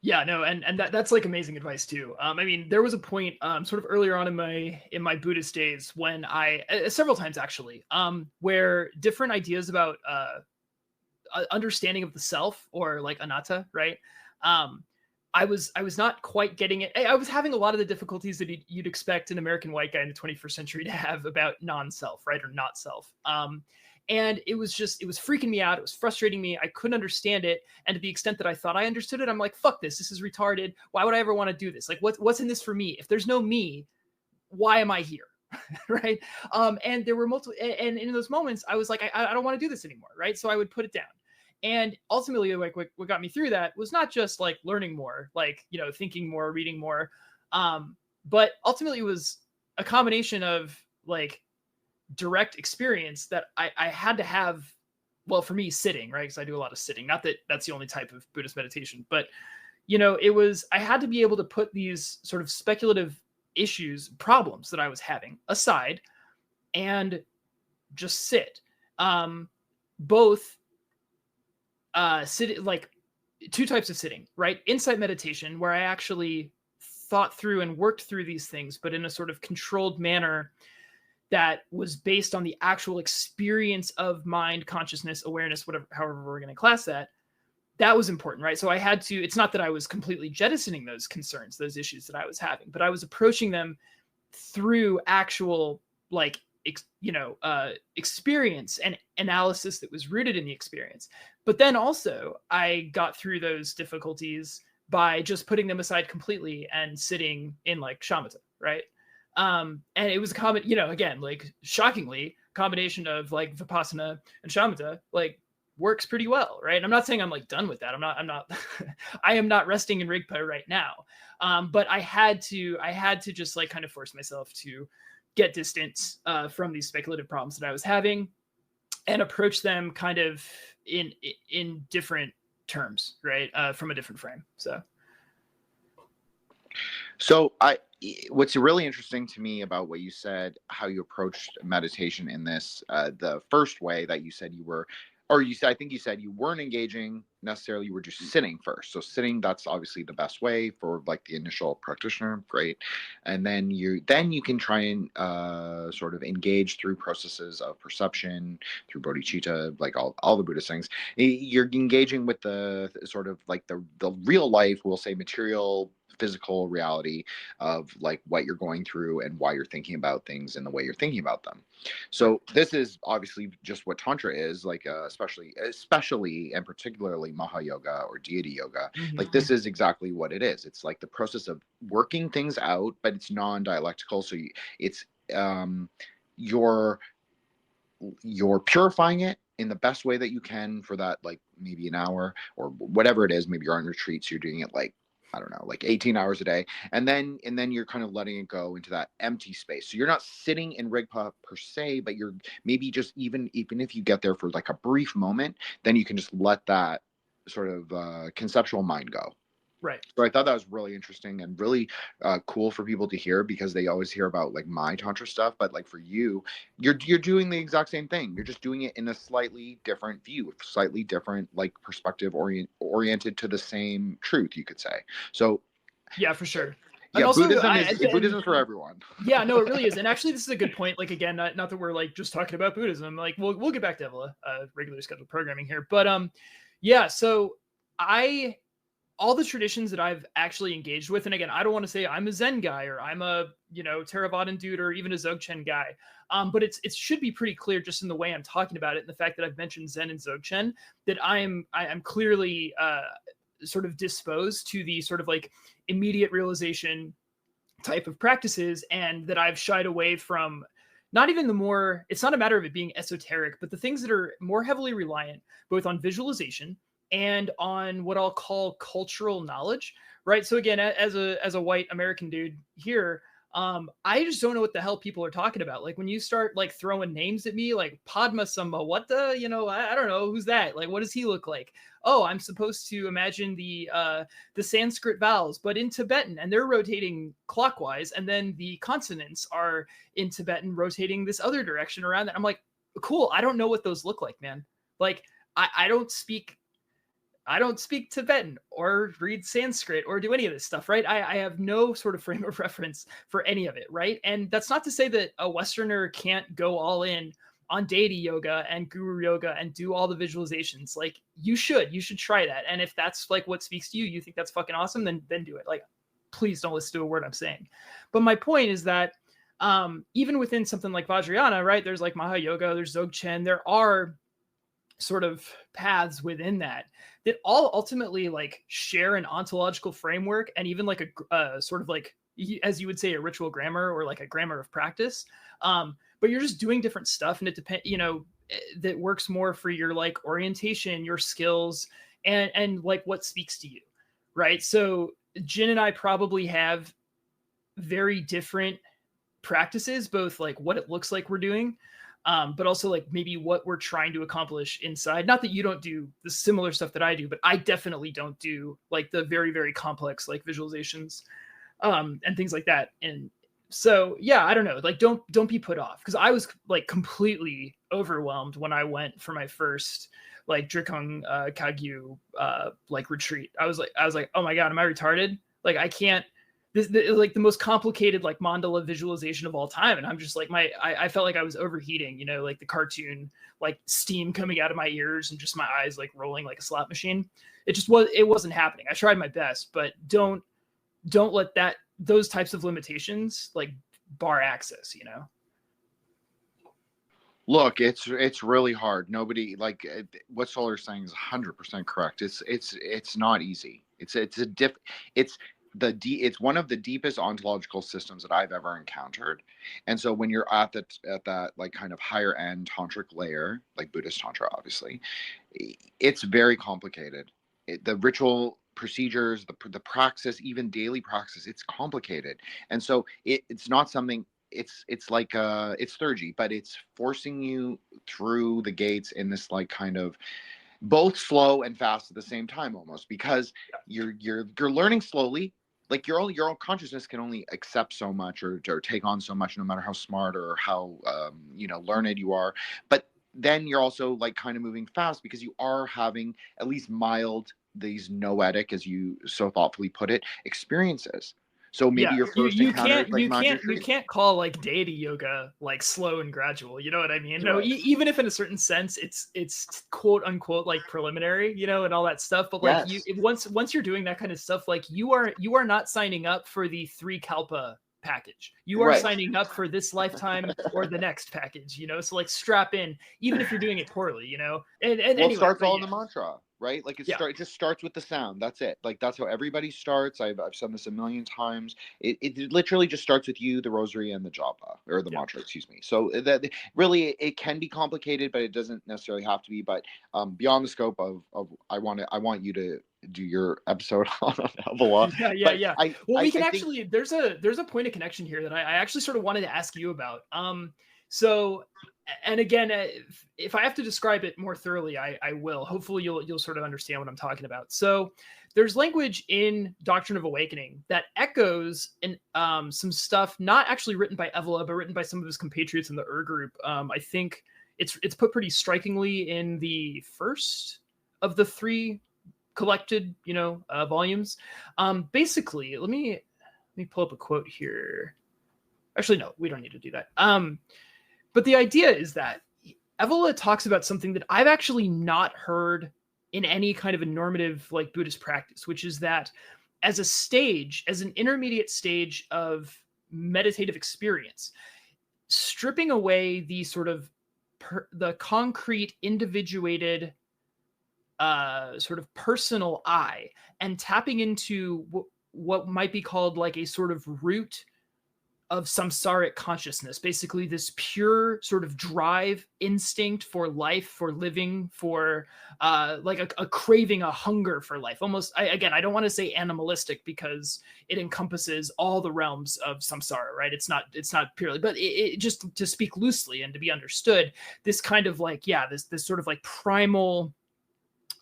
Yeah, no, and that's like amazing advice too. I mean, there was a point sort of earlier on in my Buddhist days when I several times actually where different ideas about understanding of the self or like anatta, right? I was not quite getting it. I was having a lot of the difficulties that you'd expect an American white guy in the 21st century to have about non-self, right, or not self. And it was freaking me out. It was frustrating me. I couldn't understand it. And to the extent that I thought I understood it, I'm like, fuck this. This is retarded. Why would I ever want to do this? Like, what's in this for me? If there's no me, why am I here? Right. And there were multiple, and in those moments, I was like, I don't want to do this anymore. Right. So I would put it down. And ultimately, like what got me through that was not just like learning more, like, thinking more, reading more. But ultimately it was a combination of like direct experience that I had to have, well, for me, sitting, right? Because I do a lot of sitting. Not that that's the only type of Buddhist meditation, but I had to be able to put these sort of speculative problems that I was having aside and just sit. Both sit, like two types of sitting, right? Insight meditation, where I actually thought through and worked through these things, but in a sort of controlled manner that was based on the actual experience of mind, consciousness, awareness, whatever, however we're going to class that. That was important, right? So I had to, it's not that I was completely jettisoning those concerns, those issues that I was having, but I was approaching them through actual, like, experience and analysis that was rooted in the experience. But then also I got through those difficulties by just putting them aside completely and sitting in like shamatha, right? And it was a again, like shockingly, combination of like vipassana and shamatha, like works pretty well, right? And I'm not saying I'm like done with that. I'm not, I am not resting in Rigpa right now. But I had to just like kind of force myself to get distance from these speculative problems that I was having and approach them kind of in different terms, right? From a different frame. So what's really interesting to me about what you said, how you approached meditation in this, the first way that you said you were or you said, I think you said you weren't engaging necessarily, you were just sitting first. So sitting, that's obviously the best way for like the initial practitioner. Great. And then you can try and sort of engage through processes of perception, through bodhicitta, like all the Buddhist things. You're engaging with the sort of like the real life, we'll say material, physical reality of like what you're going through and why you're thinking about things and the way you're thinking about them. So this is obviously just what tantra is, like especially and particularly Mahayoga or deity yoga. Mm-hmm. Like this is exactly what it is. It's like the process of working things out, but it's non-dialectical. So it's you're purifying it in the best way that you can for that, like maybe an hour or whatever it is. Maybe you're on retreat, so you're doing it like, I don't know, like 18 hours a day. And then you're kind of letting it go into that empty space. So you're not sitting in Rigpa per se, but you're maybe just even if you get there for like a brief moment, then you can just let that sort of conceptual mind go. Right. So I thought that was really interesting and really cool for people to hear, because they always hear about like my tantra stuff, but like for you, you're doing the exact same thing. You're just doing it in a slightly different view, slightly different like perspective, oriented to the same truth, you could say. So yeah, for sure. Yeah, also, Buddhism is for everyone. Yeah, no, it really is. And actually, this is a good point. Like, again, not that we're like just talking about Buddhism. Like, we'll get back to Evola, regular scheduled programming here. But yeah. So all the traditions that I've actually engaged with, and again, I don't want to say I'm a Zen guy or I'm a Theravadan dude or even a Dzogchen guy, but it should be pretty clear just in the way I'm talking about it and the fact that I've mentioned Zen and Dzogchen that I'm clearly sort of disposed to the sort of like immediate realization type of practices, and that I've shied away from not even it's not a matter of it being esoteric, but the things that are more heavily reliant both on visualization and on what I'll call cultural knowledge, right? So again, as a white American dude here, I just don't know what the hell people are talking about. Like when you start like throwing names at me, like Padmasambha, what the, I don't know, who's that? Like, what does he look like? Oh, I'm supposed to imagine the Sanskrit vowels, but in Tibetan, and they're rotating clockwise, and then the consonants are in Tibetan rotating this other direction around that. I'm like, cool. I don't know what those look like, man. Like I don't speak Tibetan or read Sanskrit or do any of this stuff, right? I have no sort of frame of reference for any of it, right? And that's not to say that a Westerner can't go all in on deity yoga and guru yoga and do all the visualizations. Like you should try that. And if that's like what speaks to you, you think that's fucking awesome, then do it. Like, please don't listen to a word I'm saying. But my point is that even within something like Vajrayana, right? There's like Mahayoga, there's Dzogchen, there are sort of paths within that all ultimately like share an ontological framework and even like a sort of like, as you would say, a ritual grammar or like a grammar of practice. But you're just doing different stuff, and it depends, that works more for your like orientation, your skills, and like what speaks to you, right? So Jin and I probably have very different practices, both like what it looks like we're doing, but also like maybe what we're trying to accomplish inside. Not that you don't do the similar stuff that I do, but I definitely don't do like the very, very complex like visualizations and things like that. And so, yeah, I don't know, like don't be put off, because I was like completely overwhelmed when I went for my first like Drikung Kagyu like retreat. I was like, oh my God, am I retarded? Like I can't. This like the most complicated like mandala visualization of all time, and I'm just like I felt like I was overheating, like the cartoon, like steam coming out of my ears and just my eyes like rolling like a slot machine. It wasn't happening. I tried my best, but don't let those types of limitations like bar access. Look, it's really hard. Nobody, like what Solar's saying is 100% correct. It's not easy. It's one of the deepest ontological systems that I've ever encountered. And so when you're at that like kind of higher end tantric layer, like Buddhist tantra, obviously, it's very complicated. The ritual procedures, the praxis, even daily praxis, it's complicated. And so it's not something, it's like it's theurgy, but it's forcing you through the gates in this like kind of both slow and fast at the same time, almost, because you're learning slowly. Like your own consciousness can only accept so much or take on so much, no matter how smart or how learned you are. But then you're also like kind of moving fast because you are having at least mild, these noetic, as you so thoughtfully put it, experiences. So maybe your first encounter is like magic you can't call like deity yoga like slow and gradual. You know what I mean? No, even if in a certain sense it's quote unquote like preliminary, you know, and all that stuff. But like once you're doing that kind of stuff, like you are not signing up for the 3 kalpa package. You are signing up for this lifetime or the next package, you know. So like strap in, even if you're doing it poorly, you know. And anyway, it starts all in the mantra, right? Like it just starts with the sound. That's it. Like that's how everybody starts. I've said this a million times. It literally just starts with you, the rosary, and the japa, or the mantra, excuse me. So that really it can be complicated, but it doesn't necessarily have to be. But beyond the scope of I want you to do your episode on Evola. Yeah. We can actually there's a point of connection here that I actually sort of wanted to ask you about. So, and again, if I have to describe it more thoroughly, I will. Hopefully you'll sort of understand what I'm talking about. So there's language in Doctrine of Awakening that echoes in some stuff not actually written by Evola, but written by some of his compatriots in the group. I think it's put pretty strikingly in the first of the 3 collected, you know, volumes. Basically, let me pull up a quote here. Actually, no, we don't need to do that. But the idea is that Evola talks about something that I've actually not heard in any kind of a normative like Buddhist practice, which is that as an intermediate stage of meditative experience, stripping away the sort of the concrete, individuated sort of personal I and tapping into what might be called like a sort of root of samsaric consciousness, basically this pure sort of drive, instinct for life, for living, for like a craving, a hunger for life. Almost, I don't want to say animalistic because it encompasses all the realms of samsara, right? It's not purely, but it just to speak loosely and to be understood, this kind of like, this sort of like primal,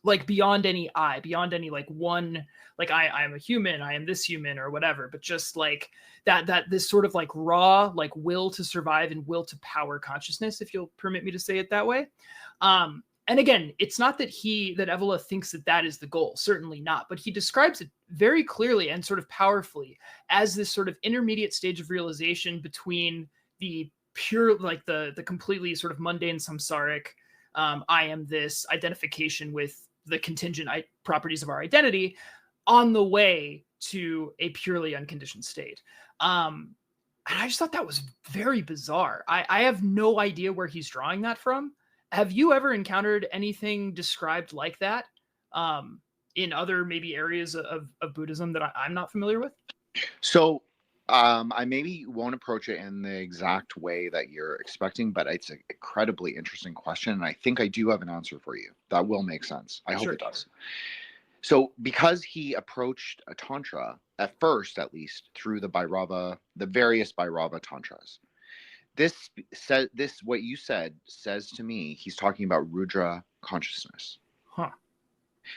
like beyond any I, beyond any like one, like I am a human, I am this human or whatever, but just like that this sort of like raw, like will to survive and will to power consciousness, if you'll permit me to say it that way. And again, it's not that Evola thinks that is the goal, certainly not, but he describes it very clearly and sort of powerfully as this sort of intermediate stage of realization between the pure, like the completely sort of mundane samsaric, I am this identification with the contingent properties of our identity on the way to a purely unconditioned state. And I just thought that was very bizarre. I have no idea where he's drawing that from. Have you ever encountered anything described like that in other maybe areas of Buddhism that I'm not familiar with? So I maybe won't approach it in the exact way that you're expecting, but it's an incredibly interesting question. And I think I do have an answer for you that will make sense. I hope it does. So because he approached a tantra at first, at least through the various Bhairava tantras, what you said says to me, he's talking about Rudra consciousness. Huh.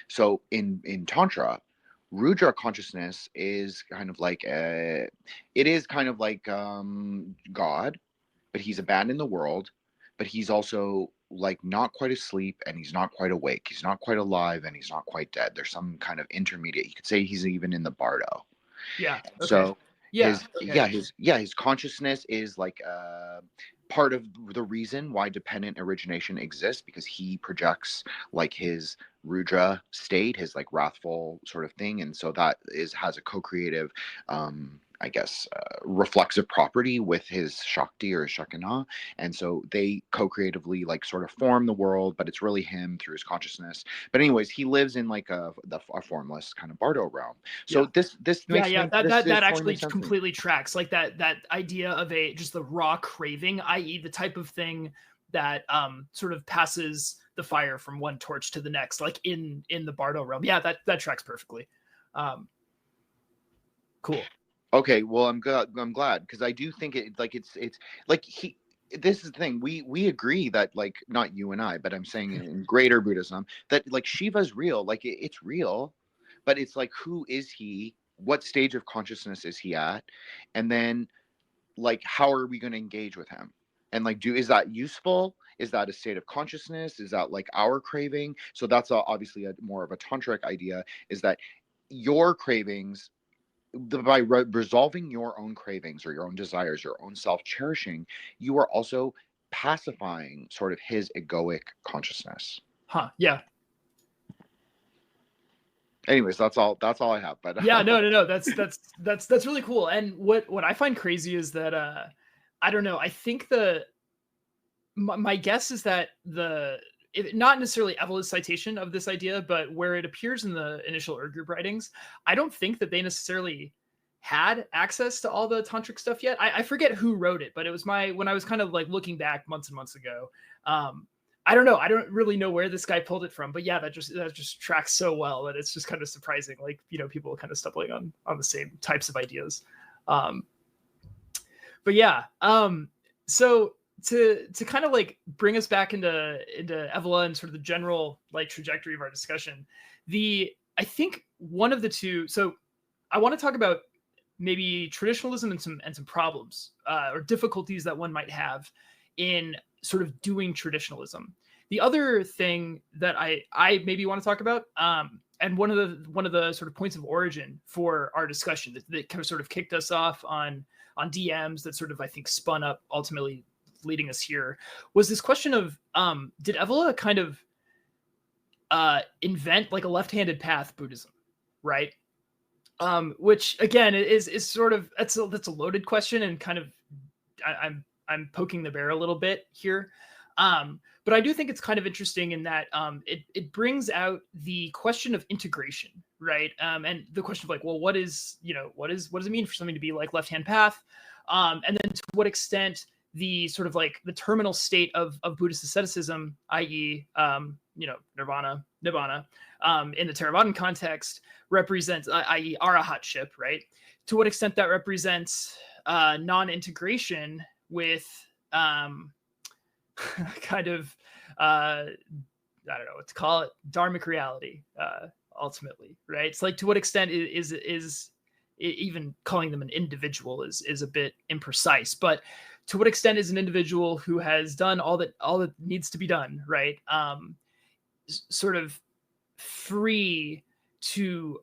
So in tantra, Rudra consciousness is kind of like God, but he's abandoned the world, but he's also like not quite asleep and he's not quite awake. He's not quite alive and he's not quite dead. There's some kind of intermediate. You could say he's even in the bardo. Yeah. Okay. So his consciousness is like part of the reason why dependent origination exists, because he projects like his Rudra state, his like wrathful sort of thing, and so that has a co-creative reflexive property with his Shakti or his Shekinah, and so they co-creatively like sort of form the world, but it's really him through his consciousness. But anyways, he lives in like a formless kind of bardo realm. So this that actually completely tracks, like that idea of just the raw craving, i.e. the type of thing that sort of passes the fire from one torch to the next, like in the bardo realm. Yeah, that tracks perfectly. Cool. Okay, well, I'm glad, because I do think it's like this is the thing, we agree that, like, not you and I, but I'm saying in greater Buddhism, that like Shiva's real, like it's real, but it's like, who is he? What stage of consciousness is he at? And then like, how are we going to engage with him? And like, is that useful? Is that a state of consciousness? Is that like our craving? So that's obviously more of a tantric idea, is that your cravings, by resolving your own cravings or your own desires, your own self-cherishing, you are also pacifying sort of his egoic consciousness. Huh. Yeah. Anyways, that's all I have. But Yeah, no. That's really cool. And what I find crazy is that I don't know. I think my guess is that not necessarily Evola's citation of this idea, but where it appears in the initial group writings, I don't think that they necessarily had access to all the tantric stuff yet. I forget who wrote it, but it was when I was kind of like looking back months and months ago. I don't know. I don't really know where this guy pulled it from, but yeah, that just tracks so well that it's just kind of surprising. Like, people kind of stumbling on the same types of ideas. But yeah. So to kind of like bring us back into Evola and sort of the general like trajectory of our discussion, I think one of the two. So I want to talk about maybe traditionalism and some problems or difficulties that one might have in sort of doing traditionalism. The other thing that I maybe want to talk about, and one of the sort of points of origin for our discussion that kind of sort of kicked us off on DMs that sort of, I think, spun up ultimately leading us here, was this question of did Evola kind of invent like a left-handed path Buddhism, right? Which again is sort of that's a loaded question, and kind of I'm poking the bear a little bit here. But I do think it's kind of interesting in that it brings out the question of integration, right? And the question of like, well, what does it mean for something to be like left-hand path? And then to what extent the sort of like the terminal state of Buddhist asceticism, i.e., nirvana, nibbana, in the Theravadan context represents, i.e., arahatship, right? To what extent that represents non-integration with kind of I don't know what to call it, dharmic reality, ultimately, right? It's like, to what extent is even calling them an individual is a bit imprecise, but to what extent is an individual who has done all that needs to be done, right? Sort of free to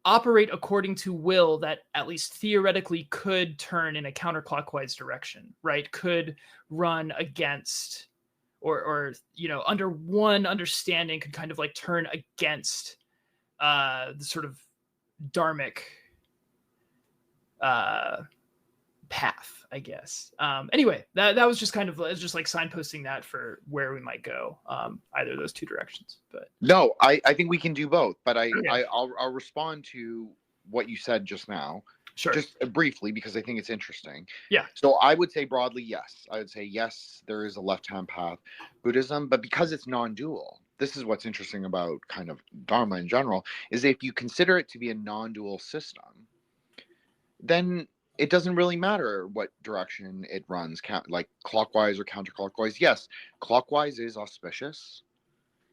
operate according to will that at least theoretically could turn in a counterclockwise direction, right? Could run against, or under one understanding could kind of like turn against the sort of dharmic path, I guess. Anyway, that was just kind of just like signposting that for where we might go, either of those two directions. But no, I think we can do both. But Okay. I'll respond to what you said just now, sure, just briefly, because I think it's interesting. Yeah. So I would say broadly, yes. I would say yes, there is a left-hand path Buddhism, but because it's non-dual, this is what's interesting about kind of Dharma in general, is if you consider it to be a non-dual system, then it doesn't really matter what direction it runs, like clockwise or counterclockwise. Yes, clockwise is auspicious.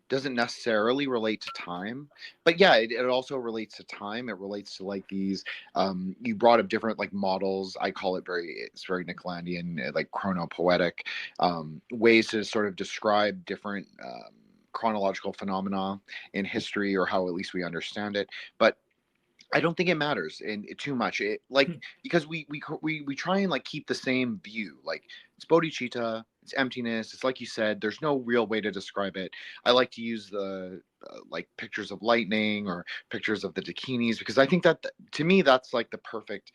Doesn't necessarily relate to time, but yeah, it also relates to time. It relates to like these, you brought up different like models. I call it it's very Nicholandian, like chronopoetic ways to sort of describe different chronological phenomena in history, or how at least we understand it. But I don't think it matters too much. Because we try and like keep the same view. Like, it's bodhicitta, it's emptiness. It's like you said, there's no real way to describe it. I like to use the like pictures of lightning or pictures of the dakinis, because I think that to me that's like the perfect.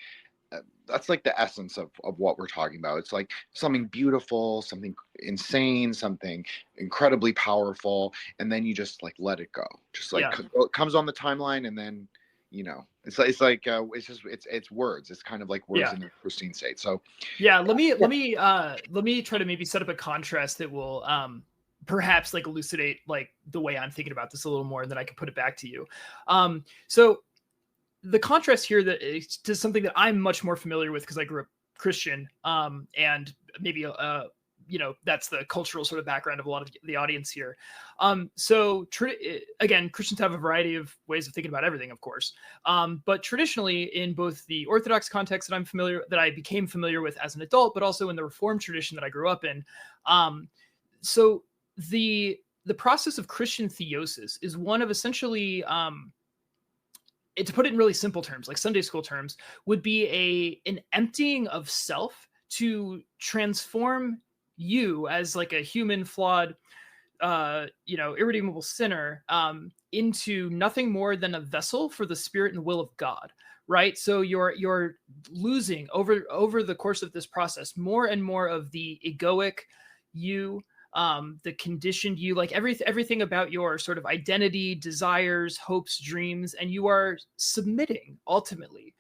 That's like the essence of what we're talking about. It's like something beautiful, something insane, something incredibly powerful, and then you just like let it go. Just like it comes on the timeline, and then. It's words. It's kind of like words in their pristine state. So let me try to maybe set up a contrast that will perhaps like elucidate like the way I'm thinking about this a little more, and then I can put it back to you. So the contrast here that is to something that I'm much more familiar with because I grew up Christian, and maybe that's the cultural sort of background of a lot of the audience here. Again, Christians have a variety of ways of thinking about everything, of course. But traditionally, in both the Orthodox context that I became familiar with as an adult, but also in the Reformed tradition that I grew up in, so the process of Christian theosis is one of essentially, to put it in really simple terms, like Sunday school terms, would be an emptying of self to transform you as like a human, flawed, irredeemable sinner, into nothing more than a vessel for the spirit and will of God. Right. So you're losing over the course of this process more and more of the egoic you, the conditioned you, like everything about your sort of identity, desires, hopes, dreams, and you are submitting ultimately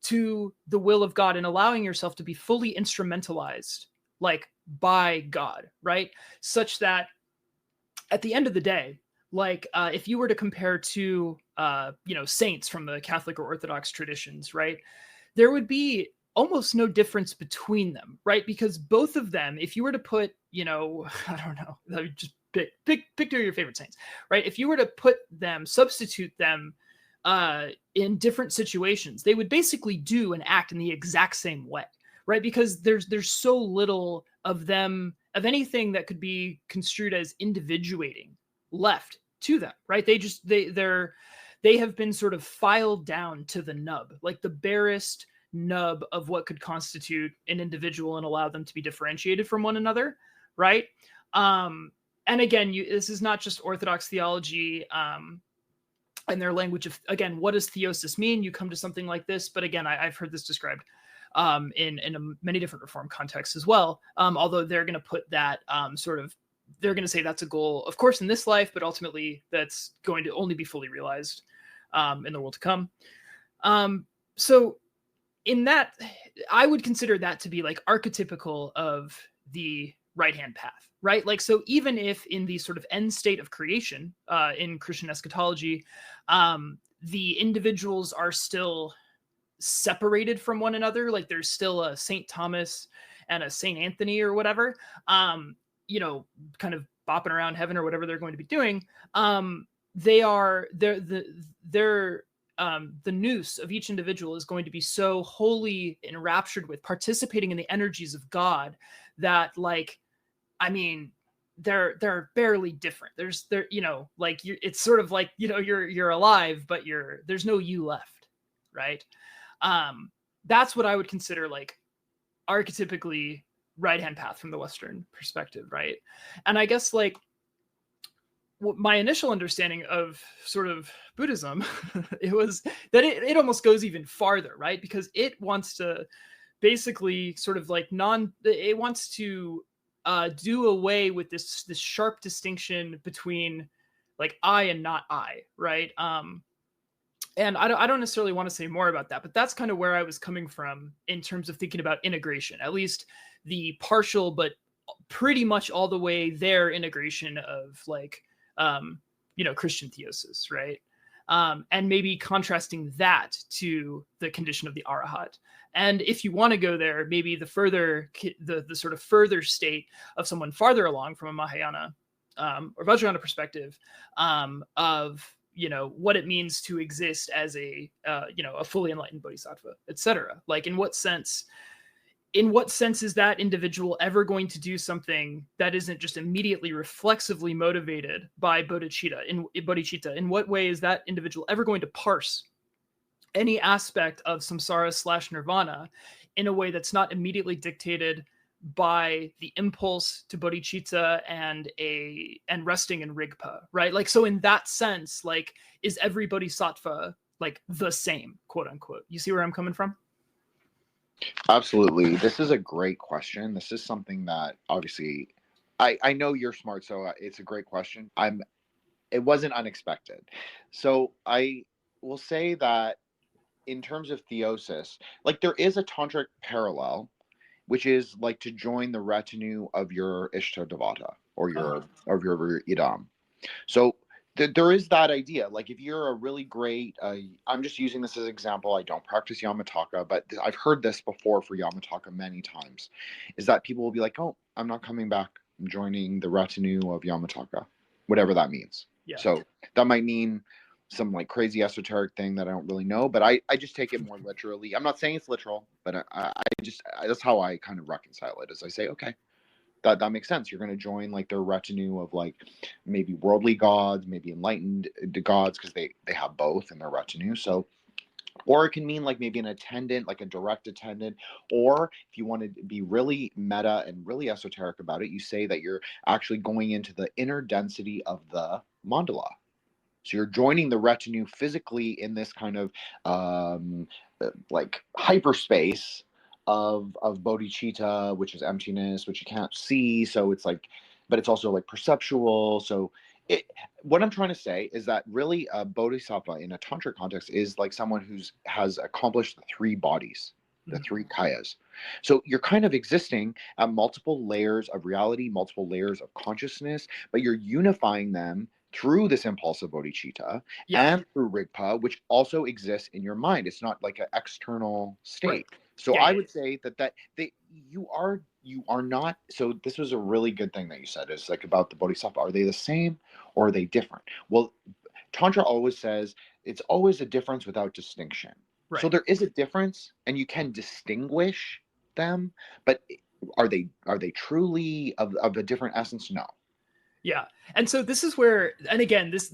to the will of God and allowing yourself to be fully instrumentalized, like by God, right? Such that at the end of the day, like if you were to compare to saints from the Catholic or Orthodox traditions, right, there would be almost no difference between them, right? Because both of them, if you were to put, I don't know, just pick two of your favorite saints, right? If you were to substitute them in different situations, they would basically do and act in the exact same way, right? Because there's so little of them, of anything that could be construed as individuating left to them, right? They have been sort of filed down to the nub, like the barest nub of what could constitute an individual and allow them to be differentiated from one another, right? And again, this is not just Orthodox theology and their language of, again, what does theosis mean? You come to something like this, but again, I've heard this described in many different Reformed contexts as well, although they're going to put that they're going to say that's a goal, of course, in this life, but ultimately that's going to only be fully realized in the world to come. So in that, I would consider that to be like archetypical of the right-hand path, right? Like, so even if in the sort of end state of creation in Christian eschatology, the individuals are still separated from one another, like there's still a St. Thomas and a St. Anthony or whatever, kind of bopping around heaven or whatever they're going to be doing. The nous of each individual is going to be so wholly enraptured with participating in the energies of God that, like, I mean, they're barely different. It's sort of like, you're alive, but there's no you left, right? That's what I would consider like archetypically right-hand path from the Western perspective, right? And I guess like my initial understanding of sort of Buddhism, it was that it almost goes even farther, right? Because it wants to basically sort of like it wants to do away with this sharp distinction between like I and not I, right? And I don't necessarily want to say more about that, but that's kind of where I was coming from in terms of thinking about integration, at least the partial, but pretty much all the way there integration of like, Christian theosis, right? And maybe contrasting that to the condition of the Arahat. And if you want to go there, maybe the sort of further state of someone farther along from a Mahayana or Vajrayana perspective of, what it means to exist as a fully enlightened bodhisattva, etc. Like in what sense is that individual ever going to do something that isn't just immediately reflexively motivated by bodhicitta? In what way is that individual ever going to parse any aspect of samsara / nirvana in a way that's not immediately dictated by the impulse to bodhicitta and resting in rigpa, right? Like, so in that sense, like, is every bodhisattva like the same, quote unquote? You see where I'm coming from? Absolutely. This is a great question. This is something that obviously I know you're smart, so it's a great question. It wasn't unexpected. So I will say that in terms of theosis, like there is a tantric parallel, which is like to join the retinue of your Ishtadevata or your Idam. So there is that idea. Like if you're a really great, I'm just using this as an example. I don't practice Yamataka, but I've heard this before for Yamataka many times, is that people will be like, oh, I'm not coming back. I'm joining the retinue of Yamataka, whatever that means. Yeah. So that might mean some like crazy esoteric thing that I don't really know, but I just take it more literally. I'm not saying it's literal, but I just that's how I kind of reconcile it. Is I say, okay, That makes sense. You're going to join like their retinue of like maybe worldly gods, maybe enlightened gods, because they have both in their retinue. So, or it can mean like maybe an attendant, like a direct attendant. Or if you want to be really meta and really esoteric about it, you say that you're actually going into the inner density of the mandala. So you're joining the retinue physically in this kind of like hyperspace of bodhicitta, which is emptiness, which you can't see. So it's like, but it's also like perceptual. So what I'm trying to say is that really a bodhisattva in a tantric context is like someone who's has accomplished the three bodies, the three kayas. So you're kind of existing at multiple layers of reality, multiple layers of consciousness, but you're unifying them through this impulse of bodhicitta and through rigpa, which also exists in your mind. It's not like an external state. Right. So I would say that you are not. So this was a really good thing that you said. Is like about the bodhisattva. Are they the same or are they different? Well, tantra always says it's always a difference without distinction. Right. So there is a difference, and you can distinguish them, but are they truly of a different essence? No. Yeah. And so this is where, and again, this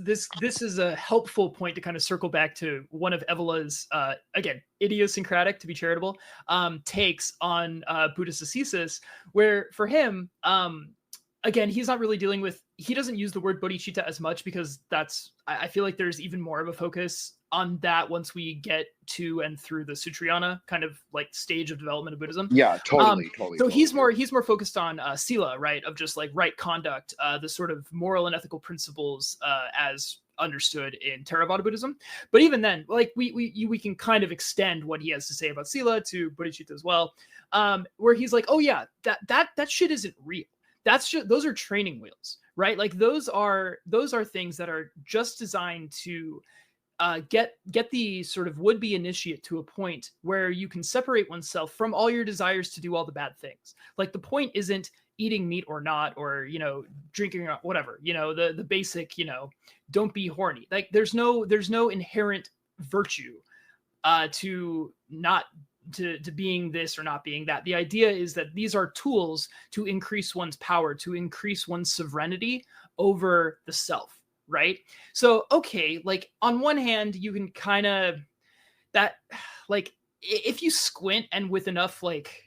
is a helpful point to kind of circle back to one of Evola's, again, idiosyncratic, to be charitable, takes on Buddhist ascesis, where for him, again, he's not really dealing with, he doesn't use the word bodhicitta as much because I feel like there's even more of a focus on that once we get to and through the Sutrayana kind of like stage of development of Buddhism. Yeah, totally. So he's more focused on sila, right, of just like right conduct, the sort of moral and ethical principles as understood in Theravada Buddhism. But even then, like we can kind of extend what he has to say about sila to bodhicitta as well, where he's like, oh yeah, that shit isn't real. Those are training wheels, right? Like those are things that are just designed to get the sort of would-be initiate to a point where you can separate oneself from all your desires to do all the bad things. Like the point isn't eating meat or not, or, you know, drinking or whatever, you know, the basic, you know, don't be horny. Like there's no inherent virtue to being this or not being that. The idea is that these are tools to increase one's power, to increase one's sovereignty over the self. Right. So, okay, like on one hand, you can kind of that, like if you squint and with enough like,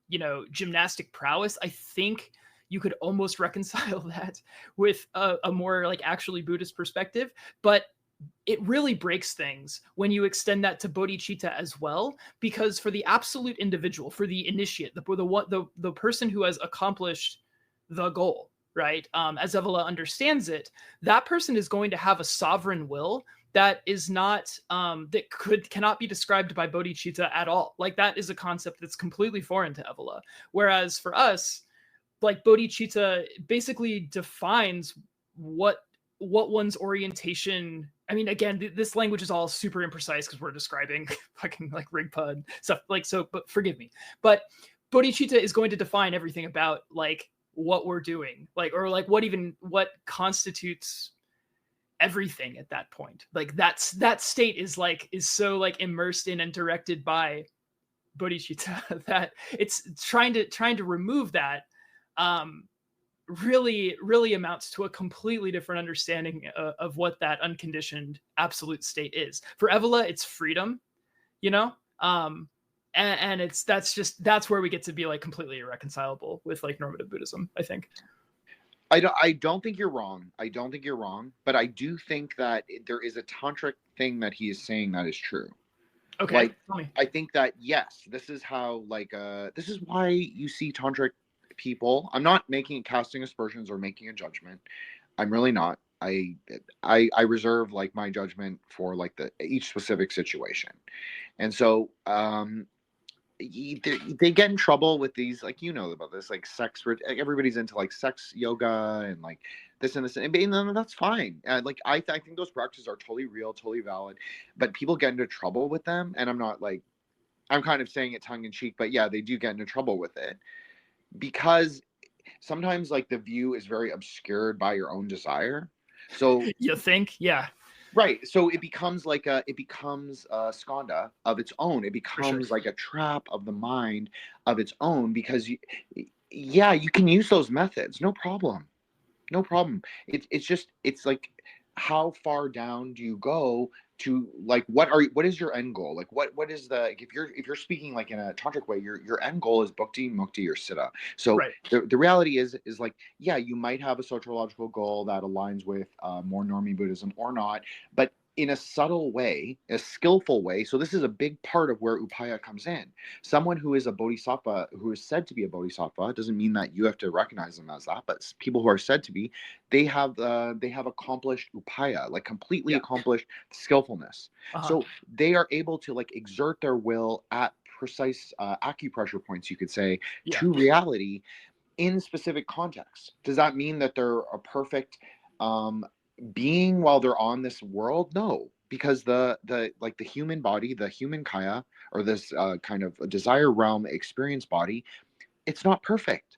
you know, gymnastic prowess, I think you could almost reconcile that with a more like actually Buddhist perspective. But it really breaks things when you extend that to bodhicitta as well, because for the absolute individual, for the initiate, the person who has accomplished the goal, right? As Evola understands it, that person is going to have a sovereign will that is not, cannot be described by bodhicitta at all. Like that is a concept that's completely foreign to Evola. Whereas for us, like bodhicitta basically defines what one's orientation. I mean, again, this language is all super imprecise because we're describing fucking like rigpa and stuff like so, but forgive me. But bodhicitta is going to define everything about like what we're doing, like, or like what constitutes everything at that point. Like that state is so like immersed in and directed by bodhicitta that it's trying to remove that really amounts to a completely different understanding of what that unconditioned absolute state is. For Evola, it's freedom, you know, and that's where we get to be like completely irreconcilable with like normative Buddhism, I think. I don't think you're wrong. But I do think that there is a tantric thing that he is saying that is true. Okay. Like, I think that, yes, this is how, like, this is why you see tantric people. I'm not casting aspersions or making a judgment. I'm really not. I reserve like my judgment for like each specific situation. And so, they get in trouble with these, like, you know about this, like sex, everybody's into like sex yoga and like this and this, and that's fine. Like I think those practices are totally real, totally valid, but people get into trouble with them, and I'm not like, I'm kind of saying it tongue in cheek, but yeah, they do get into trouble with it because sometimes like the view is very obscured by your own desire. So you think, yeah. Right. So it becomes a skanda of its own. It becomes like a trap of the mind of its own, because Yeah, you can use those methods, no problem. No problem. It's just it's like, how far down do you go to, like, what is your end goal? Like, what is the, like, if you're speaking like in a tantric way, your end goal is bhakti, mukti, or siddha. So Right. the reality is like, yeah, you might have a sociological goal that aligns with more normie Buddhism or not, but in a subtle way, a skillful way. So this is a big part of where upaya comes in. Someone who is a bodhisattva, who is said to be a bodhisattva, doesn't mean that you have to recognize them as that, but people who are said to be, they have accomplished upaya, like completely Yeah. accomplished skillfulness. Uh-huh. So they are able to like exert their will at precise acupressure points, you could say, Yeah. to reality in specific contexts. Does that mean that they're a perfect being while they're on this world? No, because the like the human body, the human kaya, or this kind of desire realm experience body, it's not perfect.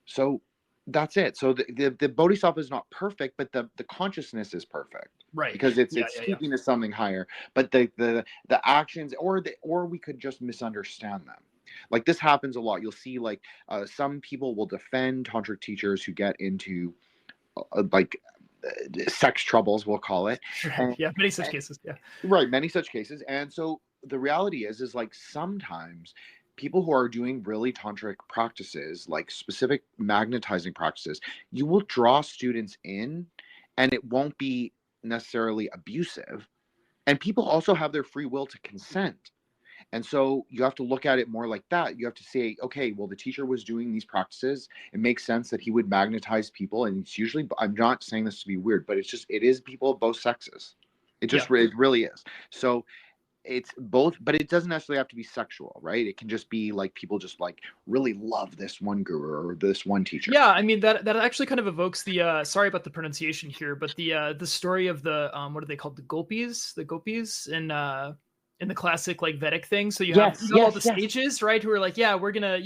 So that's it. So the bodhisattva is not perfect, but the consciousness is perfect. Right. Because it's Yeah, speaking to something higher. But the actions, or we could just misunderstand them. Like this happens a lot. You'll see like some people will defend tantric teachers who get into like sex troubles, we'll call it. Sure. And, Yeah, many such cases. Yeah. right, many such cases. And so the reality is like sometimes people who are doing really tantric practices, like specific magnetizing practices, you will draw students in and it won't be necessarily abusive. And people also have their free will to consent. And so you have to look at it more like that. You have to say, okay, well, the teacher was doing these practices. It makes sense that he would magnetize people. And it's usually, I'm not saying this to be weird, but it is people of both sexes. It just, Yeah. it really is. So it's both, but it doesn't necessarily have to be sexual, right? It can just be like people just like really love this one guru or this one teacher. Yeah, I mean that actually kind of evokes the sorry about the pronunciation here, but the story of the what are they called, the gopis in the classic like Vedic thing. So you have all the sages, right, who are like, yeah, we're gonna,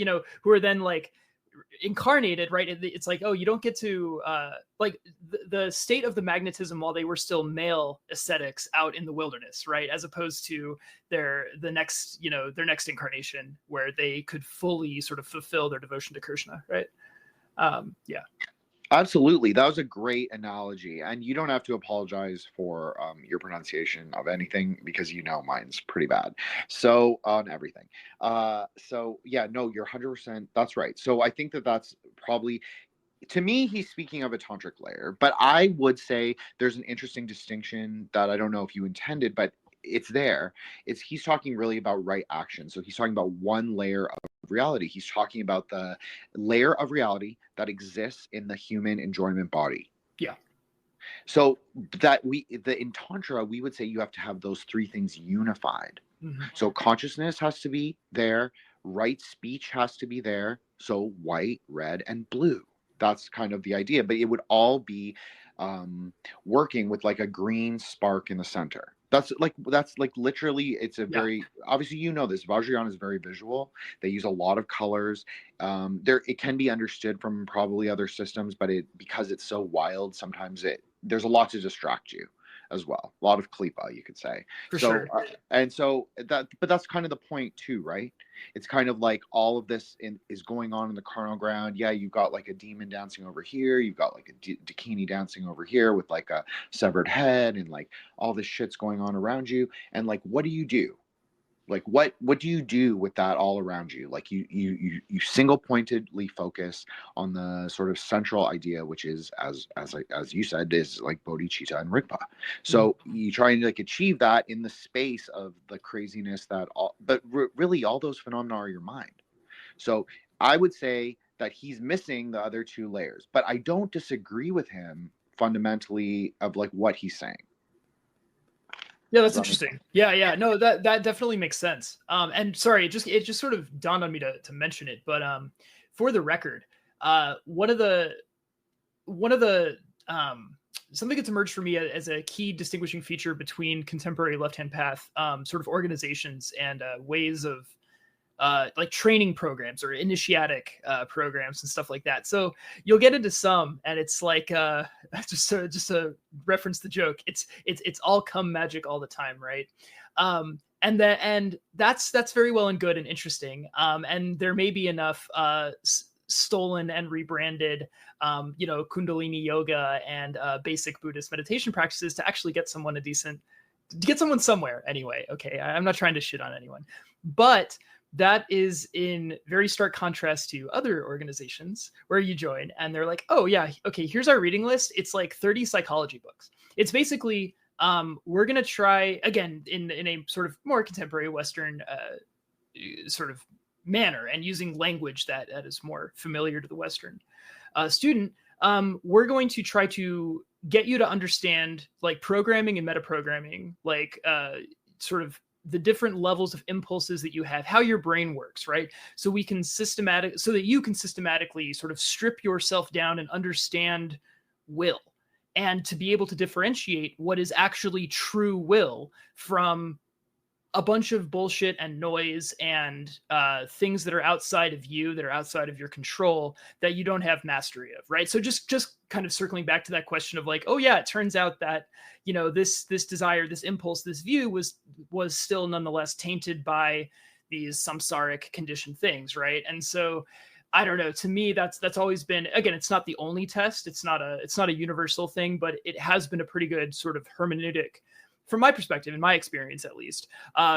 who are then like incarnated, right? It's like, oh, you don't get to like the state of the magnetism while they were still male ascetics out in the wilderness, right, as opposed to their next incarnation where they could fully sort of fulfill their devotion to Krishna, right? Yeah. Absolutely. That was a great analogy. And you don't have to apologize for your pronunciation of anything because mine's pretty bad. So on everything. So yeah, no, you're 100%. That's right. So I think that's probably, to me, he's speaking of a tantric layer, but I would say there's an interesting distinction that I don't know if you intended, but it's there. He's talking really about right action. So he's talking about one layer of reality. He's talking about the layer of reality that exists in the human enjoyment body. Yeah. So that in tantra, we would say you have to have those three things unified. Mm-hmm. So consciousness has to be there, right speech has to be there. So white, red, and blue. That's kind of the idea, but it would all be working with like a green spark in the center. That's like literally, it's a very, obviously, this Vajrayana is very visual. They use a lot of colors. It can be understood from probably other systems, but because it's so wild, sometimes there's a lot to distract you as well. A lot of klipa, you could say. For sure. But that's kind of the point too, right? It's kind of like all of this is going on in the carnal ground. Yeah, you've got like a demon dancing over here. You've got like a dakini dancing over here with like a severed head, and like all this shit's going on around you. And like, what do you do? Like, what do you do with that all around you? Like you single pointedly focus on the sort of central idea, which is, as you said, is like bodhicitta and rigpa. So you try and like achieve that in the space of the craziness really all those phenomena are your mind. So I would say that he's missing the other two layers, but I don't disagree with him fundamentally of like what he's saying. Yeah, that's interesting. Yeah. No, that definitely makes sense. And sorry, it just sort of dawned on me to mention it, but for the record, one of the something that's emerged for me as a key distinguishing feature between contemporary left-hand path sort of organizations and ways of like training programs or initiatic programs and stuff like that. So you'll get into some, and it's like just to reference the joke, it's all come magic all the time, right? And that's very well and good and interesting. And there may be enough stolen and rebranded Kundalini yoga and basic Buddhist meditation practices to actually get someone somewhere anyway. Okay, I'm not trying to shit on anyone, but that is in very stark contrast to other organizations where you join and they're like, oh yeah, okay, here's our reading list. It's like 30 psychology books. It's basically we're going to try, again, in a sort of more contemporary Western sort of manner and using language that is more familiar to the Western student, we're going to try to get you to understand like programming and metaprogramming, like sort of the different levels of impulses that you have, how your brain works, right? So that you can systematically sort of strip yourself down and understand will, and to be able to differentiate what is actually true will from a bunch of bullshit and noise and things that are outside of you, that are outside of your control, that you don't have mastery of, right? So just kind of circling back to that question of like, oh yeah, it turns out that, you know, this desire, this impulse, this view was still nonetheless tainted by these samsaric conditioned things, right? And so I don't know, to me that's always been, again, it's not the only test, it's not a universal thing, but it has been a pretty good sort of hermeneutic from my perspective, in my experience at least,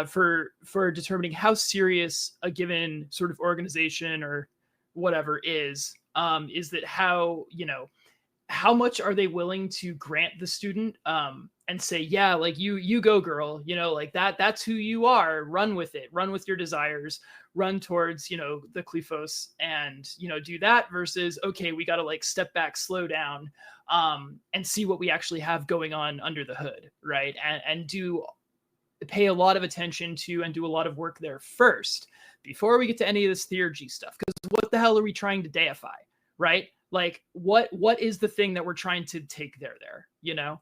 for determining how serious a given sort of organization or whatever is that how much are they willing to grant the student and say, yeah, like you go girl, you know, like that's who you are, run with it, run with your desires, run towards, you know, the klephos, and, you know, do that, versus, okay, we got to like step back, slow down, and see what we actually have going on under the hood, right? And pay a lot of attention to and do a lot of work there first before we get to any of this theurgy stuff. Because what the hell are we trying to deify, right? Like what is the thing that we're trying to take there, you know?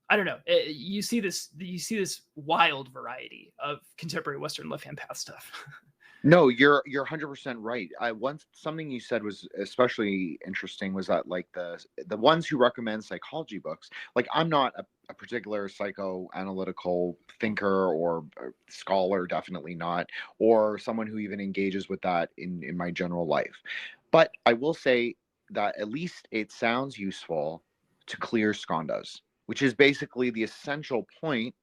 I don't know. You see this wild variety of contemporary Western left-hand path stuff. No, you're 100% right. Something you said was especially interesting was that like the ones who recommend psychology books, like I'm not a particular psychoanalytical thinker or scholar, definitely not, or someone who even engages with that in my general life. But I will say that at least it sounds useful to clear skandhas, which is basically the essential point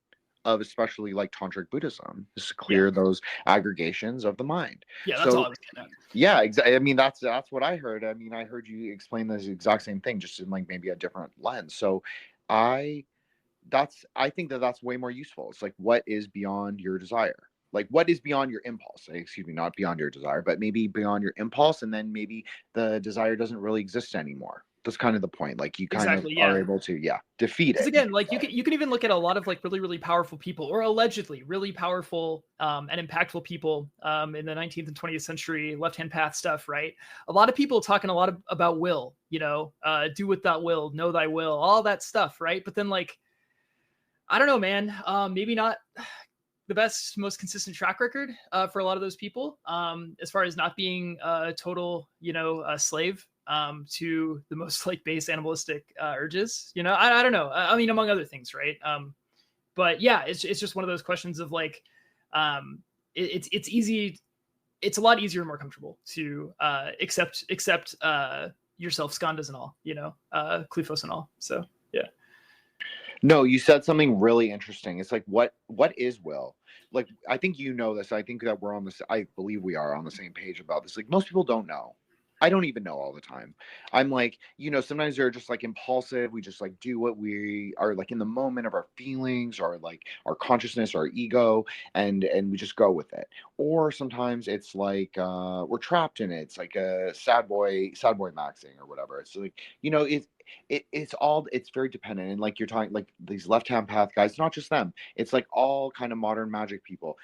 of especially like tantric Buddhism, is to clear those aggregations of the mind. Yeah, that's all I was getting at. Yeah, exactly. I mean, that's what I heard. I mean, I heard you explain this exact same thing, just in like maybe a different lens. So I think that's way more useful. It's like, what is beyond your desire? Like, what is beyond your impulse? Excuse me, not beyond your desire, but maybe beyond your impulse, and then maybe the desire doesn't really exist anymore. That's kind of the point. Like you kind of are able to, defeat it. Because again, like you can even look at a lot of like really, really powerful people, or allegedly really powerful and impactful people in the 19th and 20th century left-hand path stuff, right? A lot of people talking a lot about will, you know, do with that will, know thy will, all that stuff, right? But then like, I don't know, man, maybe not the best, most consistent track record for a lot of those people, as far as not being a total, you know, slave to the most like base animalistic urges, you know. I don't know. I mean, among other things, right? But yeah, it's just one of those questions of like, it's easy. It's a lot easier and more comfortable to accept yourself skandhas and all, you know, klephos and all. So yeah. No, you said something really interesting. It's like, what is will? Like, I think you know this. I think that I believe we are on the same page about this. Like, most people don't know. I don't even know all the time. I'm like, you know, sometimes they're just like impulsive. We just like do what we are like in the moment of our feelings or like our consciousness, our ego, and we just go with it. Or sometimes it's like we're trapped in it. It's like a sad boy maxing or whatever. It's like, you know, it's very dependent. And like you're talking, like these left-hand path guys, not just them, it's like all kind of modern magic people,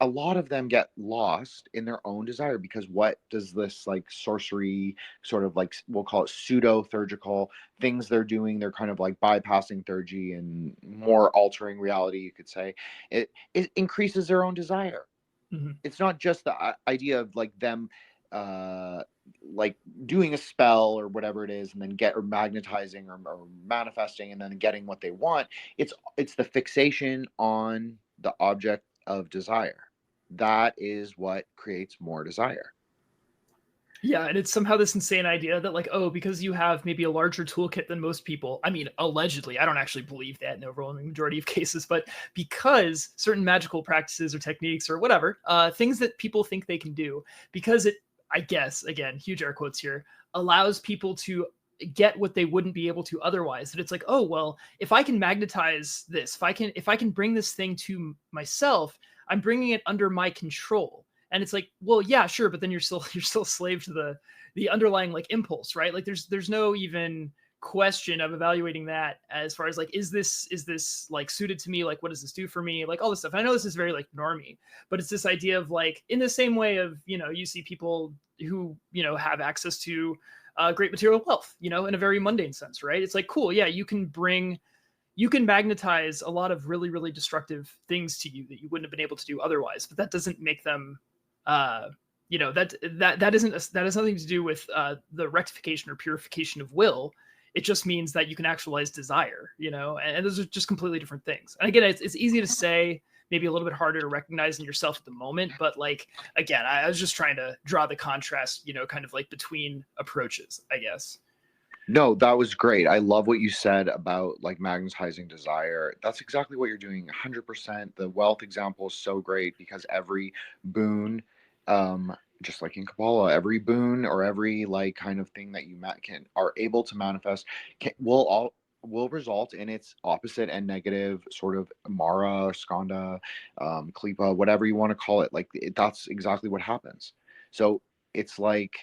a lot of them get lost in their own desire, because what does this like sorcery sort of like, we'll call it pseudo theurgical things they're doing, they're kind of like bypassing theurgy and more altering reality, you could say. It increases their own desire. it's not just the idea of like them like doing a spell or whatever it is and then or magnetizing or manifesting and then getting what they want. It's the fixation on the object of desire. That is what creates more desire. Yeah, and it's somehow this insane idea that like, oh, because you have maybe a larger toolkit than most people. I mean, allegedly, I don't actually believe that in the overwhelming majority of cases, but because certain magical practices or techniques or whatever, things that people think they can do, because it, I guess, again, huge air quotes here, allows people to get what they wouldn't be able to otherwise. That it's like, oh, well, if I can magnetize this, if I can bring this thing to myself, I'm bringing it under my control. And it's like, well, yeah, sure, but then you're still a slave to the underlying like impulse, right? Like there's no even question of evaluating that as far as like, is this like suited to me? Like, what does this do for me? Like all this stuff. And I know this is very like normie, but it's this idea of like, in the same way of, you know, you see people who, you know, have access to great material wealth, you know, in a very mundane sense, right? It's like, cool, yeah, you can magnetize a lot of really, really destructive things to you that you wouldn't have been able to do otherwise, but that doesn't make them you know, that has nothing to do with the rectification or purification of will. It just means that you can actualize desire, you know, and those are just completely different things. And again, it's easy to say, maybe a little bit harder to recognize in yourself at the moment, but like, again, I was just trying to draw the contrast, you know, kind of like between approaches, I guess. No, that was great. I love what you said about like magnetizing desire. That's exactly what you're doing. 100%. The wealth example is so great because every boon, just like in Kabbalah, every boon or every like kind of thing that you are able to manifest will result in its opposite and negative sort of Mara, Skanda, Klipa, whatever you want to call it. Like that's exactly what happens. So it's like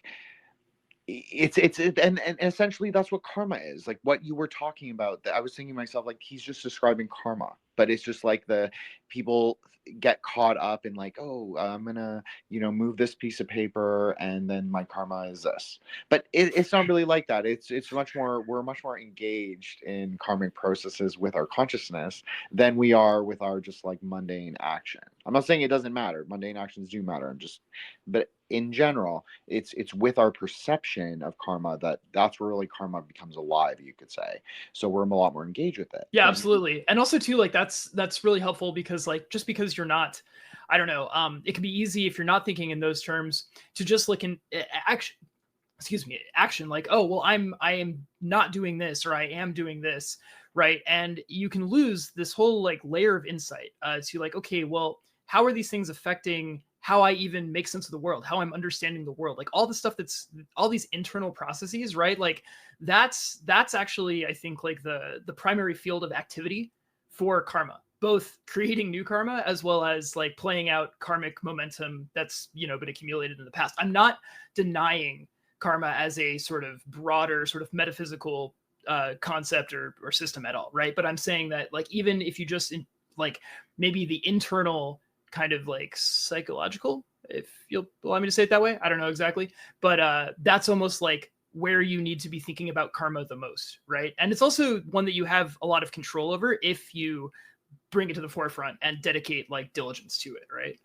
and essentially that's what karma is, like what you were talking about. That I was thinking to myself, like he's just describing karma, but it's just like the people get caught up in like, oh, I'm gonna, you know, move this piece of paper and then my karma is this. But it's not really like that. It's much more, we're much more engaged in karmic processes with our consciousness than we are with our just like mundane action. I'm not saying it doesn't matter, mundane actions do matter, but in general, it's with our perception of karma that's where really karma becomes alive, you could say. So we're a lot more engaged with it. Yeah, absolutely. And also too, like that's really helpful because like just because you're not, I don't know, it can be easy if you're not thinking in those terms to just look in action like, oh, well, I am not doing this or I am doing this, right? And you can lose this whole like layer of insight to like, okay, well, how are these things affecting how I even make sense of the world, how I'm understanding the world, like all the stuff that's all these internal processes, right? Like that's actually, I think, like the primary field of activity for karma, both creating new karma as well as like playing out karmic momentum that's, you know, been accumulated in the past. I'm not denying karma as a sort of broader sort of metaphysical concept or system at all, right? But I'm saying that like even if you just like maybe the internal kind of like psychological, if you'll allow me to say it that way, I don't know exactly, but that's almost like where you need to be thinking about karma the most, right? And it's also one that you have a lot of control over if you bring it to the forefront and dedicate like diligence to it, right?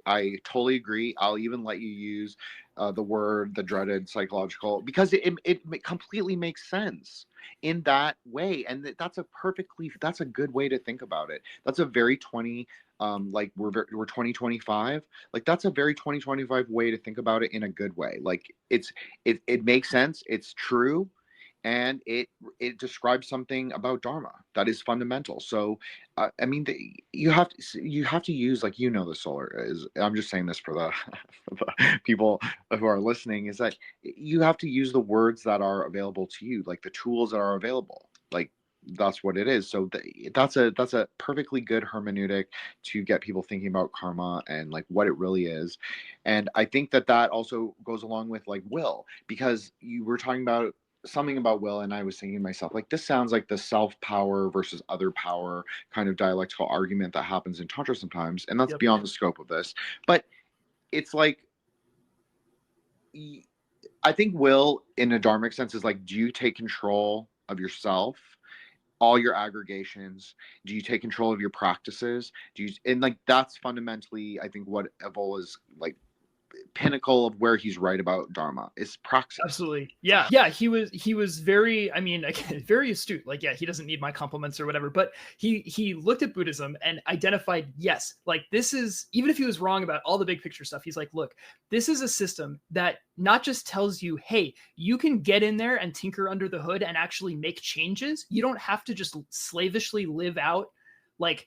I totally agree. I'll even let you use the dreaded psychological, because it completely makes sense in that way. And that's a good way to think about it. That's a very 20, like we're 2025. Like that's a very 2025 way to think about it in a good way. Like it makes sense. It's true. And it describes something about Dharma that is fundamental. So, I mean, you have to use, like, you know, the solar is. I'm just saying this for the people who are listening, is that you have to use the words that are available to you, like the tools that are available. Like that's what it is. So that's a perfectly good hermeneutic to get people thinking about karma and like what it really is. And I think that also goes along with like will, because you were talking about something about will, and I was thinking to myself, like, this sounds like the self-power versus other power kind of dialectical argument that happens in Tantra sometimes, and that's beyond the scope of this. But it's like, I think will in a dharmic sense is like, do you take control of yourself all your aggregations? Do you take control of your practices? And like that's fundamentally, I think, what Evola's like pinnacle of where he's right about Dharma is praxis. Absolutely. Yeah. He was very, I mean, again, very astute. Like, yeah, he doesn't need my compliments or whatever, but he looked at Buddhism and identified, yes, like this is, even if he was wrong about all the big picture stuff, he's like, look, this is a system that not just tells you, hey, you can get in there and tinker under the hood and actually make changes. You don't have to just slavishly live out like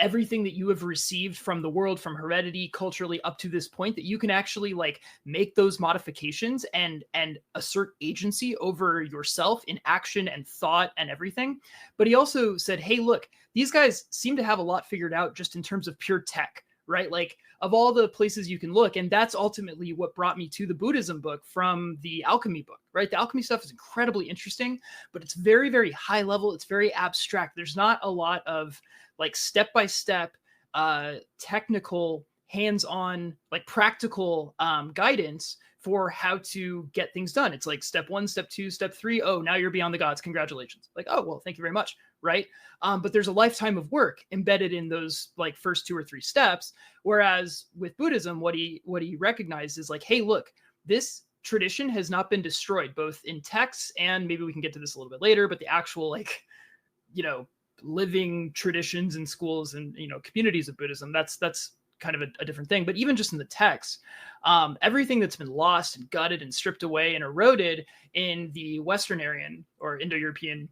everything that you have received from the world, from heredity, culturally up to this point, that you can actually like make those modifications and assert agency over yourself in action and thought and everything. But he also said, hey, look, these guys seem to have a lot figured out just in terms of pure tech, right? Like of all the places you can look. And that's ultimately what brought me to the Buddhism book from the alchemy book, right? The alchemy stuff is incredibly interesting, but it's very, very high level. It's very abstract. There's not a lot of like step-by-step technical, hands-on, like practical guidance for how to get things done. It's like step 1, step 2, step 3. Oh, now you're beyond the gods. Congratulations. Like, oh, well, thank you very much. Right. But there's a lifetime of work embedded in those like first 2 or 3 steps. Whereas with Buddhism, what he recognized is like, hey, look, this tradition has not been destroyed, both in texts and maybe we can get to this a little bit later, but the actual like, living traditions in schools and communities of Buddhism, that's kind of a different thing. But even just in the text, everything that's been lost and gutted and stripped away and eroded in the Western Aryan or Indo-European